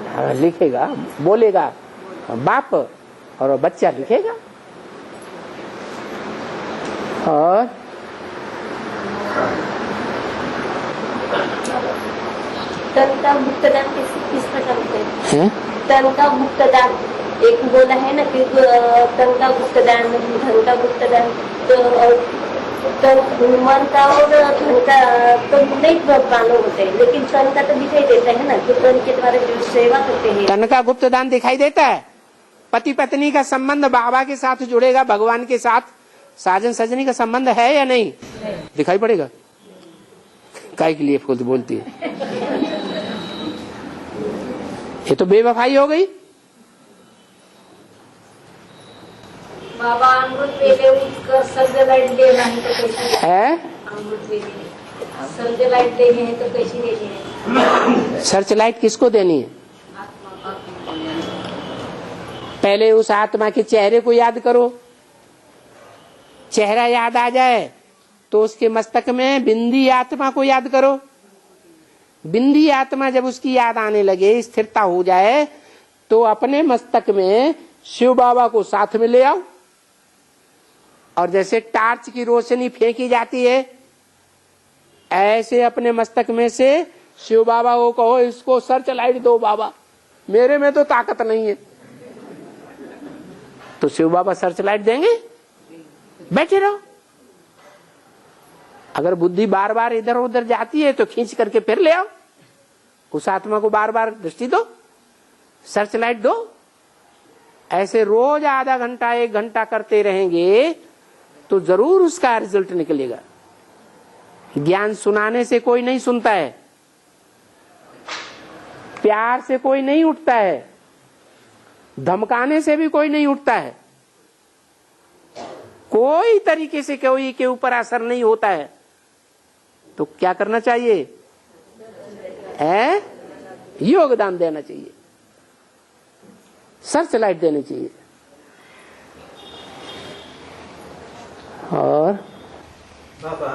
Speaker 1: हाँ, लिखेगा, बोलेगा बाप और बच्चा लिखेगा। और
Speaker 2: तन का गुप्तदान किस प्रकार होता है? तन का गुप्तदान एक बोला है ना कि तन का गुप्तदान, धन का गुप्तदान, तो मन का और धन का तो नहीं मालूम होते, लेकिन तन का तो दिखाई देता है ना, कि तन के द्वारा जो सेवा करते हैं।
Speaker 1: तन का गुप्तदान दिखाई देता है। पति पत्नी का संबंध बाबा के साथ जुड़ेगा, भगवान के साथ साजन सजनी का संबंध है या नहीं? दिखाई पड़ेगा। काय के लिए खुद बोलती है? ये तो बेवफाई हो गई।
Speaker 2: बाबा अमृत वेले उठकर सर्च लाइट दे रहा है तो कैसी
Speaker 1: है?
Speaker 2: अमृत वेले सर्च लाइट दे हैं तो कैसी देनी है?
Speaker 1: सर्च लाइट किसको देनी है? पहले उस आत्मा के चेहरे को याद करो। चेहरा याद आ जाए तो उसके मस्तक में बिंदी आत्मा को याद करो। बिंदी आत्मा जब उसकी याद आने लगे, स्थिरता हो जाए, तो अपने मस्तक में शिव बाबा को साथ में ले आओ। और जैसे टार्च की रोशनी फेंकी जाती है, ऐसे अपने मस्तक में से शिव बाबा को कहो, इसको सर्च लाइट दो बाबा, मेरे में तो ताकत नहीं है। तो शिव बाबा सर्च लाइट देंगे। बैठे रहो। अगर बुद्धि बार बार इधर उधर जाती है तो खींच करके फिर ले आओ। उस आत्मा को बार बार दृष्टि दो, सर्च लाइट दो। ऐसे रोज आधा घंटा 1 घंटा करते रहेंगे तो जरूर उसका रिजल्ट निकलेगा। ज्ञान सुनाने से कोई नहीं सुनता है, प्यार से कोई नहीं उठता है, धमकाने से भी कोई नहीं उठता है, कोई तरीके से कोई के ऊपर असर नहीं होता है। तो क्या करना चाहिए? योगदान देना चाहिए, सर्च लाइट देनी चाहिए। और
Speaker 11: बाबा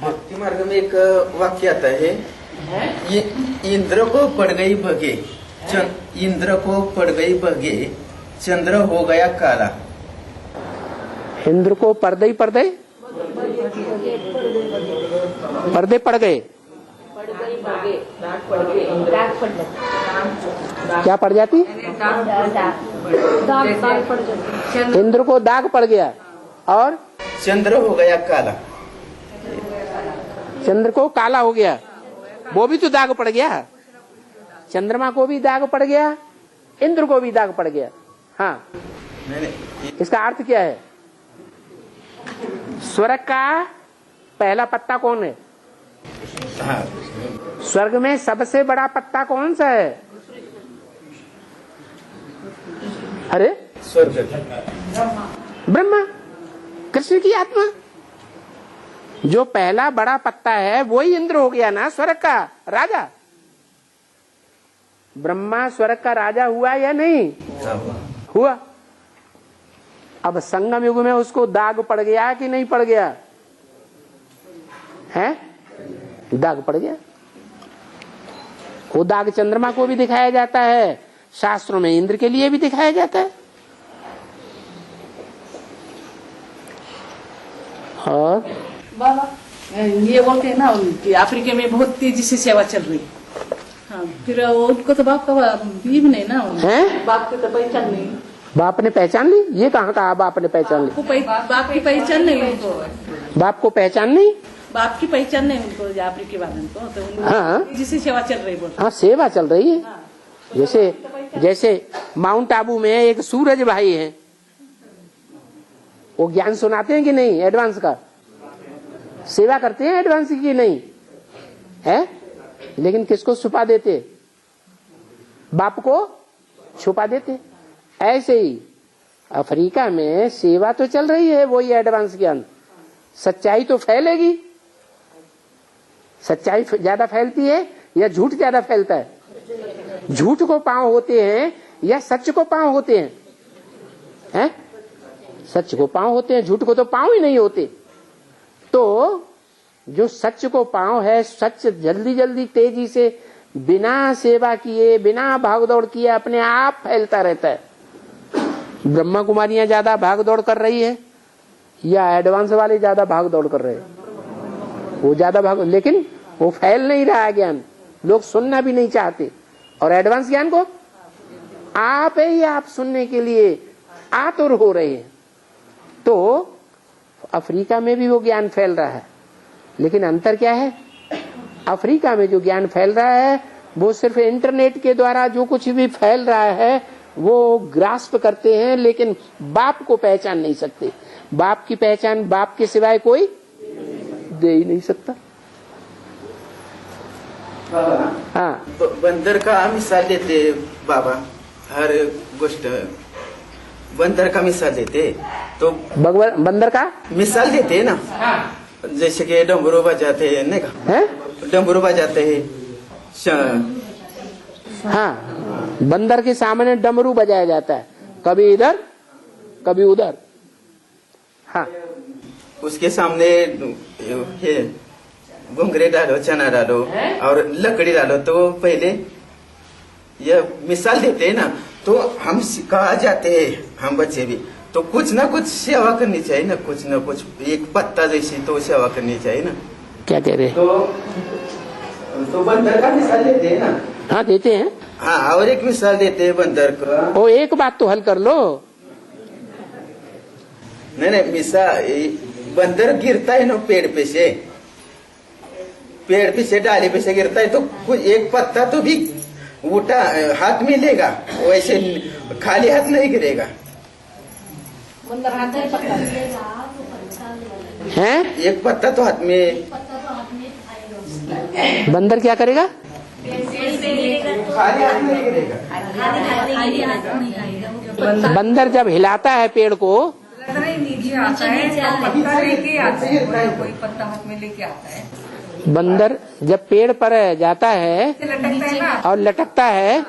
Speaker 11: भक्ति मार्ग में एक वाक्य आता है, ये इंद्र को पड़ गई भगे, इंद्र को पड़ गई भगे, चंद्र हो गया काला।
Speaker 1: इंद्र को पर्दे पर्दे पर्दे पड़ गए। क्या पड़ जाती? इंद्र को दाग पड़ गया और
Speaker 11: चंद्र हो गया काला।
Speaker 1: चंद्र को काला हो गया, वो भी तो दाग पड़ गया। चंद्रमा को भी दाग पड़ गया, इंद्र को भी दाग पड़ गया। हाँ, इसका अर्थ क्या है? स्वर्ग का पहला पत्ता कौन है? स्वर्ग में सबसे बड़ा पत्ता कौन सा है? अरे
Speaker 11: स्वर्ग
Speaker 1: ब्रह्मा, कृष्ण की आत्मा। जो पहला बड़ा पत्ता है वही इंद्र हो गया ना, स्वर्ग का राजा। ब्रह्मा स्वर्ग का राजा हुआ या नहीं? हुआ। अब संगम युग में उसको दाग पड़ गया कि नहीं पड़ गया है? दाग पड़ गया। वो दाग चंद्रमा को भी दिखाया जाता है, शास्त्रों में इंद्र के लिए भी दिखाया जाता है। और
Speaker 7: बाबा ये बोलते हैं ना कि अफ्रीका में बहुत तेजी से सेवा चल रही। हाँ, फिर उनको तो बाप का भी नहीं ना
Speaker 1: है?
Speaker 7: बाप की तो पहचान नहीं।
Speaker 1: बाप ने पहचान ली? ये कहाँ कहा बाप ने पहचान ली?
Speaker 7: बाप की पहचान नहीं उनको।
Speaker 1: बाप को पहचान नहीं?
Speaker 7: बाप की पहचान नहीं उनको अफ्रीकी वालों को। तो
Speaker 1: हाँ,
Speaker 7: तेजी से सेवा चल रही बोलते।
Speaker 1: हाँ, सेवा चल रही है। जैसे माउंट आबू में एक सूरज भाई है, वो ज्ञान सुनाते हैं कि नहीं? एडवांस का सेवा करते हैं एडवांस की नहीं है, लेकिन किसको छुपा देते? बाप को छुपा देते। ऐसे ही अफ्रीका में सेवा तो चल रही है, वही एडवांस ज्ञान। सच्चाई तो फैलेगी। सच्चाई ज्यादा फैलती है या झूठ ज्यादा फैलता है? झूठ को पांव होते हैं या सच को पांव होते हैं? हैं? सच को पांव होते हैं, झूठ को तो पांव ही नहीं होते। तो जो सच को पांव है, सच जल्दी जल्दी तेजी से बिना सेवा किए, बिना भागदौड़ किए अपने आप फैलता रहता है। ब्रह्मा कुमारियां ज्यादा भागदौड़ कर रही है या एडवांस वाले ज्यादा भागदौड़ कर रहे हैं? वो ज्यादा भाग, लेकिन वो फैल नहीं रहा है ज्ञान, लोग सुनना भी नहीं चाहते। और एडवांस ज्ञान को आप ही आप सुनने के लिए आतुर हो रहे हैं। तो अफ्रीका में भी वो ज्ञान फैल रहा है, लेकिन अंतर क्या है? अफ्रीका में जो ज्ञान फैल रहा है वो सिर्फ इंटरनेट के द्वारा जो कुछ भी फैल रहा है वो ग्रास्प करते हैं, लेकिन बाप को पहचान नहीं सकते। बाप की पहचान बाप के सिवाय कोई दे ही नहीं सकता। हाँ,
Speaker 11: बंदर का मिसाल देते बाबा, हर गोष्ट बंदर का मिसाल देते। तो
Speaker 1: बंदर का मिसाल
Speaker 11: देते ना। हाँ। जैसे कि डमरू बजाते हैं नहीं का? डमरू बजाते हैं।
Speaker 1: हाँ, बंदर के सामने डमरू बजाया जाता है, कभी इधर कभी उधर। हाँ,
Speaker 11: उसके सामने घुंघरे डालो, चना डालो और लकड़ी डालो। तो पहले ये मिसाल देते हैं ना, तो हम सिखा जाते हैं, हम बच्चे भी। तो कुछ ना कुछ सेवा करनी चाहिए ना, कुछ ना कुछ, एक पत्ता जैसी तो सेवा करनी चाहिए ना।
Speaker 1: क्या कह रहे?
Speaker 11: तो बंदर का मिसाल देते हैं ना।
Speaker 1: हाँ, देते हैं।
Speaker 11: हाँ, और एक मिसाल देते हैं बंदर का।
Speaker 1: ओ, एक बात तो हल कर लो।
Speaker 11: नहीं, मिसाल बंदर गिरता है ना पेड़ पे से, पेड़ पे से डाली पे से गिरता है, तो कुछ एक पत्ता तो भी उठा हाथ में लेगा, वैसे खाली हाथ नहीं गिरेगा।
Speaker 6: बंदर हाथ में पत्ता
Speaker 1: है, एक पत्ता तो हाथ में। बंदर क्या करेगा?
Speaker 11: खाली हाथ नहीं गिरेगा।
Speaker 1: बंदर जब हिलाता है पेड़ को,
Speaker 12: नीचे आता है, पत्ता लेके आता है, कोई पत्ता हाथ में लेके आता है।
Speaker 1: बंदर जब पेड़ पर जाता है और लटकता है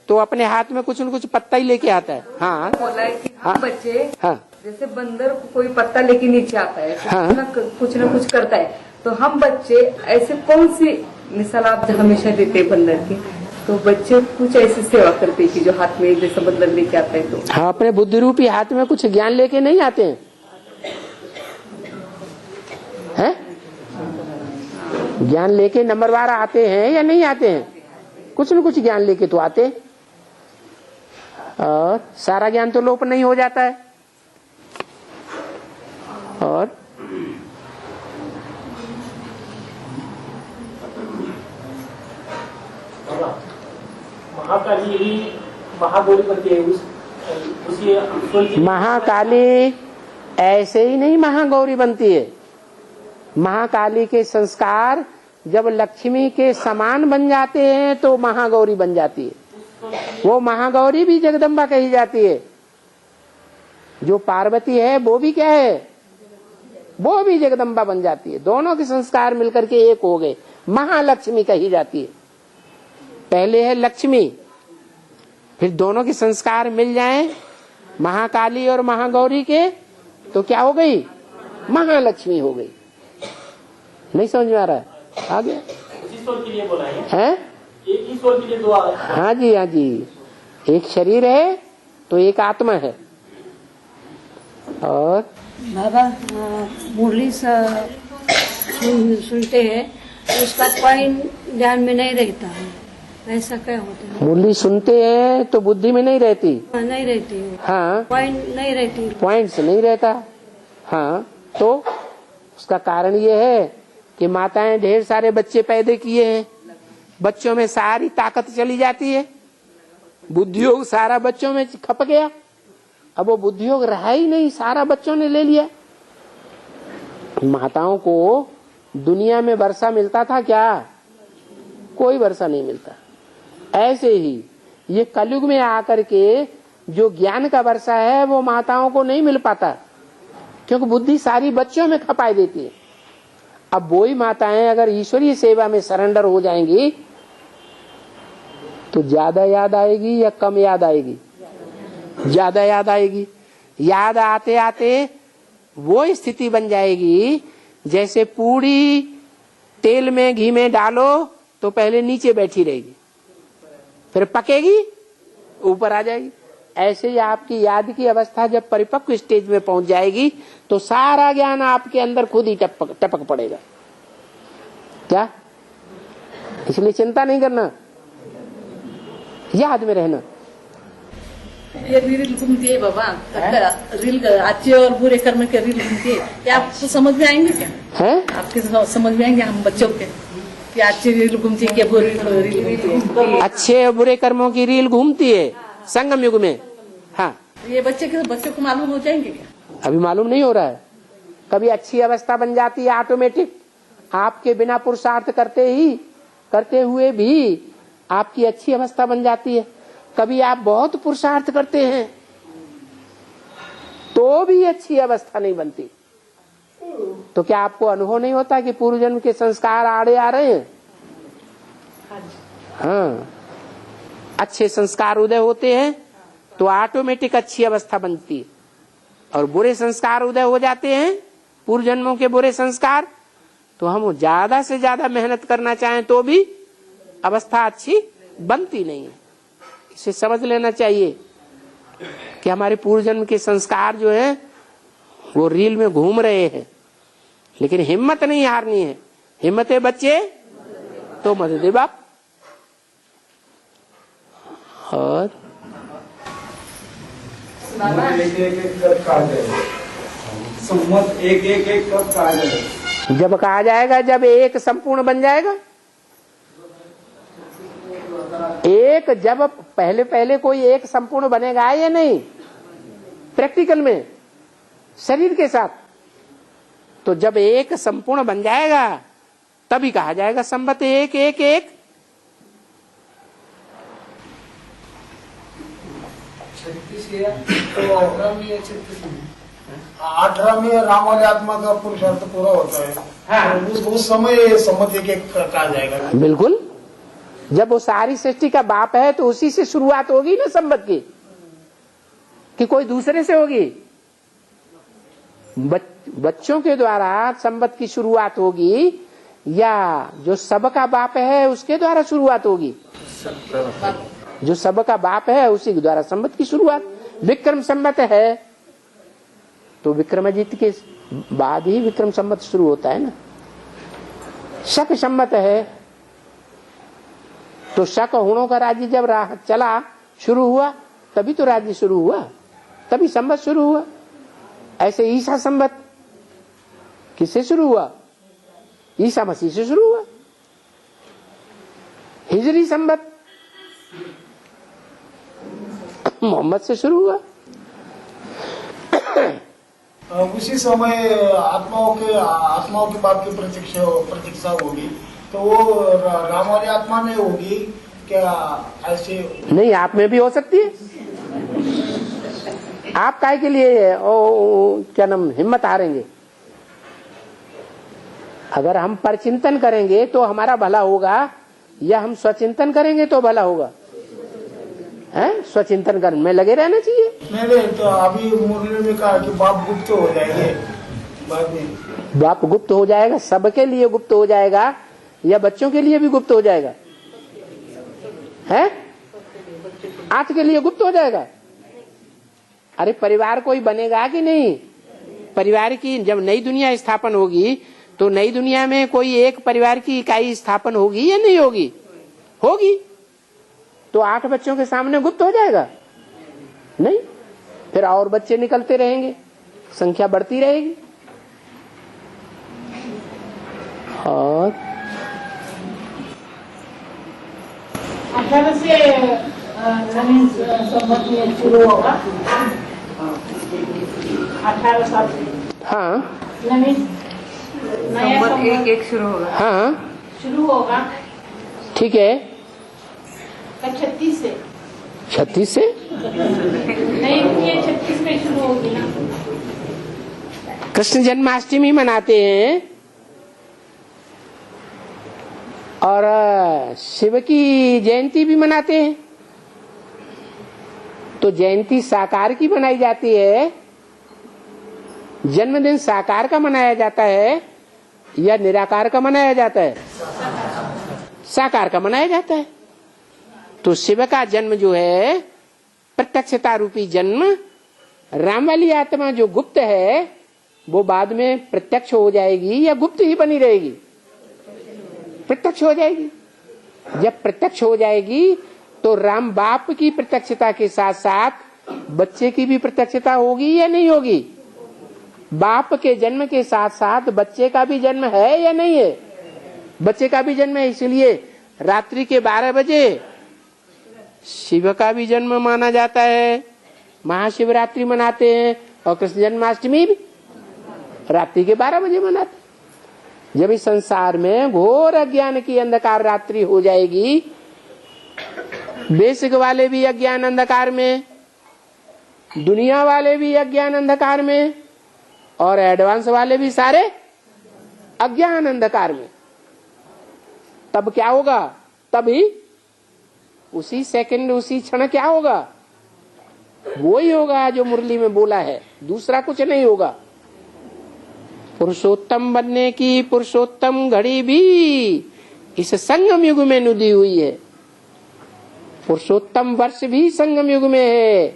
Speaker 1: तो अपने हाथ में कुछ न कुछ पत्ता ही लेके आता है। हाँ,
Speaker 12: बोला है कि हम बच्चे,
Speaker 1: हाँ,
Speaker 12: जैसे बंदर को कोई पत्ता लेके नीचे आता है,
Speaker 1: हाँ,
Speaker 12: कुछ न कुछ करता है, तो हम बच्चे ऐसे कौन सी मिसाल आप हमेशा देते हैं बंदर की? तो बच्चे कुछ ऐसी सेवा करते हैं कि जो हाथ में जैसे बंदर लेके आता है। तो
Speaker 1: हाँ, अपने बुद्धि रूपी हाथ में कुछ ज्ञान लेके नहीं आते हैं, हैं? ज्ञान लेके नंबरवार आते हैं या नहीं आते हैं? कुछ न कुछ ज्ञान लेके तो आते हैं, और सारा ज्ञान तो लोप नहीं हो जाता है। और
Speaker 4: महाकाली ही महागौरी बनती है, उसी
Speaker 1: महाकाली ऐसे ही नहीं महागौरी बनती है। महाकाली के संस्कार जब लक्ष्मी के समान बन जाते हैं तो महागौरी बन जाती है। वो महागौरी भी जगदम्बा कही जाती है। जो पार्वती है वो भी क्या है? वो भी जगदम्बा बन जाती है। दोनों के संस्कार मिलकर के एक हो गए, महालक्ष्मी कही जाती है। पहले है लक्ष्मी, फिर दोनों के संस्कार मिल जाएं महाकाली और महागौरी के तो क्या हो गई, महालक्ष्मी हो गई। नहीं समझ में आ रहा है? आ गया?
Speaker 4: ईश्वर के लिए बोला
Speaker 1: है?
Speaker 4: एक ईश्वर के लिए दुआ है।
Speaker 1: हाँ जी, हाँ जी। एक शरीर है तो एक आत्मा है। और
Speaker 6: बाबा मुरली सुनते हैं तो उसका पॉइंट ध्यान में नहीं रहता है, ऐसा क्या होता है?
Speaker 1: मुरली सुनते हैं तो बुद्धि में नहीं रहती।
Speaker 6: नहीं रहती है।
Speaker 1: हाँ,
Speaker 6: पॉइंट नहीं रहती।
Speaker 1: पॉइंट्स नहीं रहता। हाँ, तो उसका कारण ये है कि माताएं ढेर सारे बच्चे पैदा किए हैं, बच्चों में सारी ताकत चली जाती है, बुद्धियोग सारा बच्चों में खप गया। अब वो बुद्धियोग रहा ही नहीं, सारा बच्चों ने ले लिया। माताओं को दुनिया में वर्षा मिलता था क्या? कोई वर्षा नहीं मिलता। ऐसे ही ये कलयुग में आकर के जो ज्ञान का वर्षा है वो माताओं को नहीं मिल पाता, क्योंकि बुद्धि सारी बच्चों में खपाई देती है। अब वही माताएं अगर ईश्वरीय सेवा में सरेंडर हो जाएंगी तो ज्यादा याद आएगी या कम याद आएगी? ज्यादा याद आएगी। याद आते आते वो स्थिति बन जाएगी जैसे पूरी तेल में घी में डालो तो पहले नीचे बैठी रहेगी, फिर पकेगी ऊपर आ जाएगी। ऐसे ही आपकी याद की अवस्था जब परिपक्व स्टेज में पहुंच जाएगी तो सारा ज्ञान आपके अंदर खुद ही टपक पड़ेगा। क्या? इसलिए चिंता नहीं करना, याद में रहना।
Speaker 7: ये रील घूमती है बाबा, रील अच्छे और बुरे कर्म के रील घूमती है, क्या आपको समझ में आएंगे क्या? है? आपके समझ में आएंगे हम बच्चों के कि अच्छे रील घूमती है क्या बुरे रील घूमती है? अच्छे और बुरे कर्मों की रील घूमती है संगम युग में। हाँ, ये बच्चों को मालूम हो जाएंगे क्या?
Speaker 1: अभी मालूम नहीं हो रहा है। कभी अच्छी अवस्था बन जाती है ऑटोमेटिक, आपके बिना पुरुषार्थ करते हुए भी आपकी अच्छी अवस्था बन जाती है। कभी आप बहुत पुरुषार्थ करते हैं तो भी अच्छी अवस्था नहीं बनती। तो क्या आपको अनुभव नहीं होता कि पूर्व जन्म के संस्कार आड़े आ रहे हैं? हाँ, अच्छे संस्कार उदय होते हैं तो ऑटोमेटिक अच्छी अवस्था बनती है, और बुरे संस्कार उदय हो जाते हैं, पूर्व जन्मों के बुरे संस्कार, तो हम ज्यादा से ज्यादा मेहनत करना चाहें तो भी अवस्था अच्छी बनती नहीं है। इसे समझ लेना चाहिए कि हमारे पूर्व जन्म के संस्कार जो हैं वो रील में घूम रहे हैं, लेकिन हिम्मत नहीं हारनी है। हिम्मत है बच्चे तो मत दे बाप। और
Speaker 3: सम्मत एक कब कहा जाएगा?
Speaker 1: जब कहा जाएगा जब एक संपूर्ण बन जाएगा। एक जब पहले कोई एक संपूर्ण बनेगा या नहीं प्रैक्टिकल में शरीर के साथ, तो जब एक संपूर्ण बन जाएगा तभी कहा जाएगा संबत एक एक एक।
Speaker 3: 18 में राम वाली आत्मा का पुरुषार्थ पूरा होता है। हाँ। उस समय सम्मत एक कहा जाएगा।
Speaker 1: बिल्कुल, जब वो सारी सृष्टि का बाप है तो उसी से शुरुआत होगी ना संबत की, कि कोई दूसरे से होगी? बच्चों के द्वारा संबत की शुरुआत होगी या जो सबका बाप है उसके द्वारा शुरुआत होगी? जो सबका बाप है उसी के द्वारा संबत की शुरुआत। विक्रम संबत है तो विक्रमादित्य के बाद ही विक्रम संबत शुरू होता है ना। शक संबत है तो शक हुणों का राज्य जब चला शुरू हुआ तभी तो राज्य शुरू हुआ, तभी संबत शुरू हुआ। ऐसे ईसा संबत किससे शुरू हुआ? ईसा मसीह से शुरू हुआ। हिजरी संबत मोहम्मद से शुरू हुआ।
Speaker 3: उसी समय आत्माओं के बाप की प्रतीक्षा होगी, तो वो राम वाली आत्मा में होगी क्या? ऐसे
Speaker 1: नहीं, आप में भी हो सकती है। आप काहे के लिए क्या नाम हिम्मत हारेंगे? अगर हम परचिंतन करेंगे तो हमारा भला होगा, या हम स्वचिंतन करेंगे तो भला होगा? स्वचिंतन कर्म में लगे रहना चाहिए।
Speaker 3: नहीं तो अभी मुरली में कहा कि बाप गुप्त हो जाएंगे बाद में।
Speaker 1: बाप गुप्त हो जाएगा, सबके लिए गुप्त हो जाएगा या बच्चों के लिए भी गुप्त हो जाएगा? है आज के लिए गुप्त हो जाएगा। अरे परिवार कोई बनेगा कि नहीं? परिवार की जब नई दुनिया स्थापन होगी तो नई दुनिया में कोई एक परिवार की इकाई स्थापन होगी या नहीं होगी? होगी। तो 8 बच्चों के सामने गुप्त हो जाएगा? नहीं, फिर और बच्चे निकलते रहेंगे, संख्या बढ़ती रहेगी। और
Speaker 10: 18 से नवीन संवत में शुरू होगा, 18 साल से।
Speaker 1: हाँ,
Speaker 10: नवीन नया संवत
Speaker 12: एक शुरू होगा।
Speaker 1: हाँ
Speaker 10: शुरू होगा।
Speaker 1: ठीक है।
Speaker 10: 36 से
Speaker 1: 36 से
Speaker 10: नहीं, ये 36 में शुरू होगी ना।
Speaker 1: कृष्ण जन्माष्टमी मनाते हैं और शिव की जयंती भी मनाते हैं। तो जयंती साकार की मनाई जाती है, जन्मदिन साकार का मनाया जाता है या निराकार का मनाया जाता है? साकार का मनाया जाता है। तो शिव का जन्म जो है प्रत्यक्षता रूपी जन्म, राम वाली आत्मा जो गुप्त है वो बाद में प्रत्यक्ष हो जाएगी या गुप्त ही बनी रहेगी? प्रत्यक्ष हो जाएगी। जब प्रत्यक्ष हो जाएगी तो राम बाप की प्रत्यक्षता के साथ साथ बच्चे की भी प्रत्यक्षता होगी या नहीं होगी? बाप के जन्म के साथ साथ बच्चे का भी जन्म है या नहीं है? बच्चे का भी जन्म है। इसलिए रात्रि के 12 बजे शिव का भी जन्म माना जाता है, महाशिवरात्रि मनाते हैं, और कृष्ण जन्माष्टमी भी रात्रि के 12 बजे मनाते हैं। जब इस संसार में घोर अज्ञान की अंधकार रात्रि हो जाएगी, बेसिक वाले भी अज्ञान अंधकार में, दुनिया वाले भी अज्ञान अंधकार में, और एडवांस वाले भी सारे अज्ञान अंधकार में, तब क्या होगा? तभी उसी सेकंड, उसी क्षण क्या होगा? वो ही होगा जो मुरली में बोला है, दूसरा कुछ नहीं होगा। पुरुषोत्तम बनने की पुरुषोत्तम घड़ी भी इस संगम युग में नुदी हुई है। पुरुषोत्तम वर्ष भी संगम युग में है,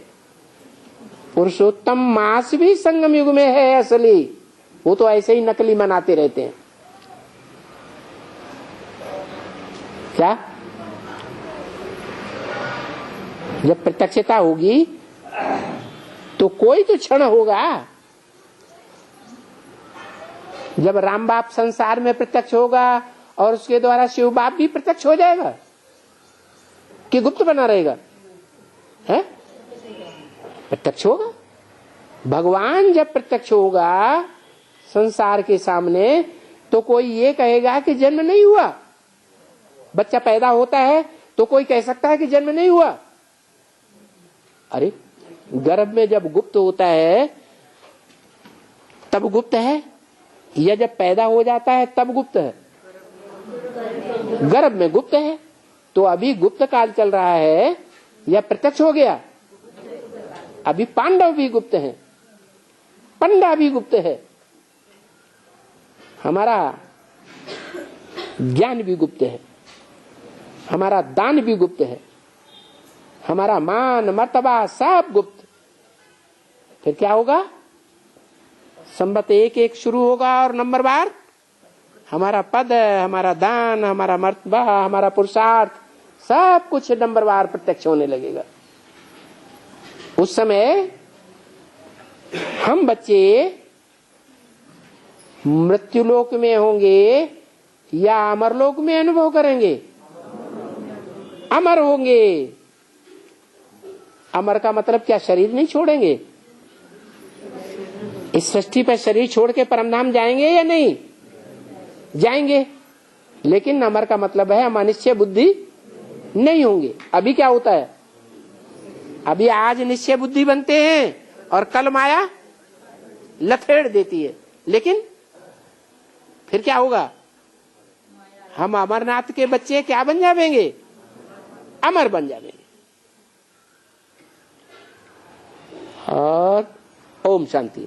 Speaker 1: पुरुषोत्तम मास भी संगम युग में है असली। वो तो ऐसे ही नकली मनाते रहते हैं। क्या? जब प्रत्यक्षता होगी तो कोई तो क्षण होगा जब राम बाप संसार में प्रत्यक्ष होगा और उसके द्वारा शिव बाप भी प्रत्यक्ष हो जाएगा कि गुप्त बना रहेगा? है प्रत्यक्ष होगा। भगवान जब प्रत्यक्ष होगा संसार के सामने तो कोई ये कहेगा कि जन्म नहीं हुआ। बच्चा पैदा होता है तो कोई कह सकता है कि जन्म नहीं हुआ? अरे गर्भ में जब गुप्त होता है तब गुप्त है, या जब पैदा हो जाता है तब गुप्त है? गर्भ में गुप्त है। तो अभी गुप्त काल चल रहा है या प्रत्यक्ष हो गया? अभी पांडव भी गुप्त हैं, पंडा भी गुप्त है, हमारा ज्ञान भी गुप्त है, हमारा दान भी गुप्त है, हमारा मान मर्तबा सब गुप्त। फिर क्या होगा? संबत 1-1 शुरू होगा और नंबर बार हमारा पद, हमारा दान, हमारा मर्तबा, हमारा पुरुषार्थ सब कुछ नंबर बार प्रत्यक्ष होने लगेगा। उस समय हम बच्चे मृत्युलोक में होंगे या अमरलोक में अनुभव करेंगे? अमर होंगे। अमर का मतलब क्या? शरीर नहीं छोड़ेंगे। इस सृष्टि पर शरीर छोड़ के परमधाम जाएंगे या नहीं जाएंगे? लेकिन अमर का मतलब है हम अनिश्चय बुद्धि नहीं होंगे। अभी क्या होता है? अभी आज निश्चय बुद्धि बनते हैं और कल माया लथेड़ देती है। लेकिन फिर क्या होगा? हम अमरनाथ के बच्चे क्या बन जाएंगे? अमर बन जाएंगे। और ओम शांति।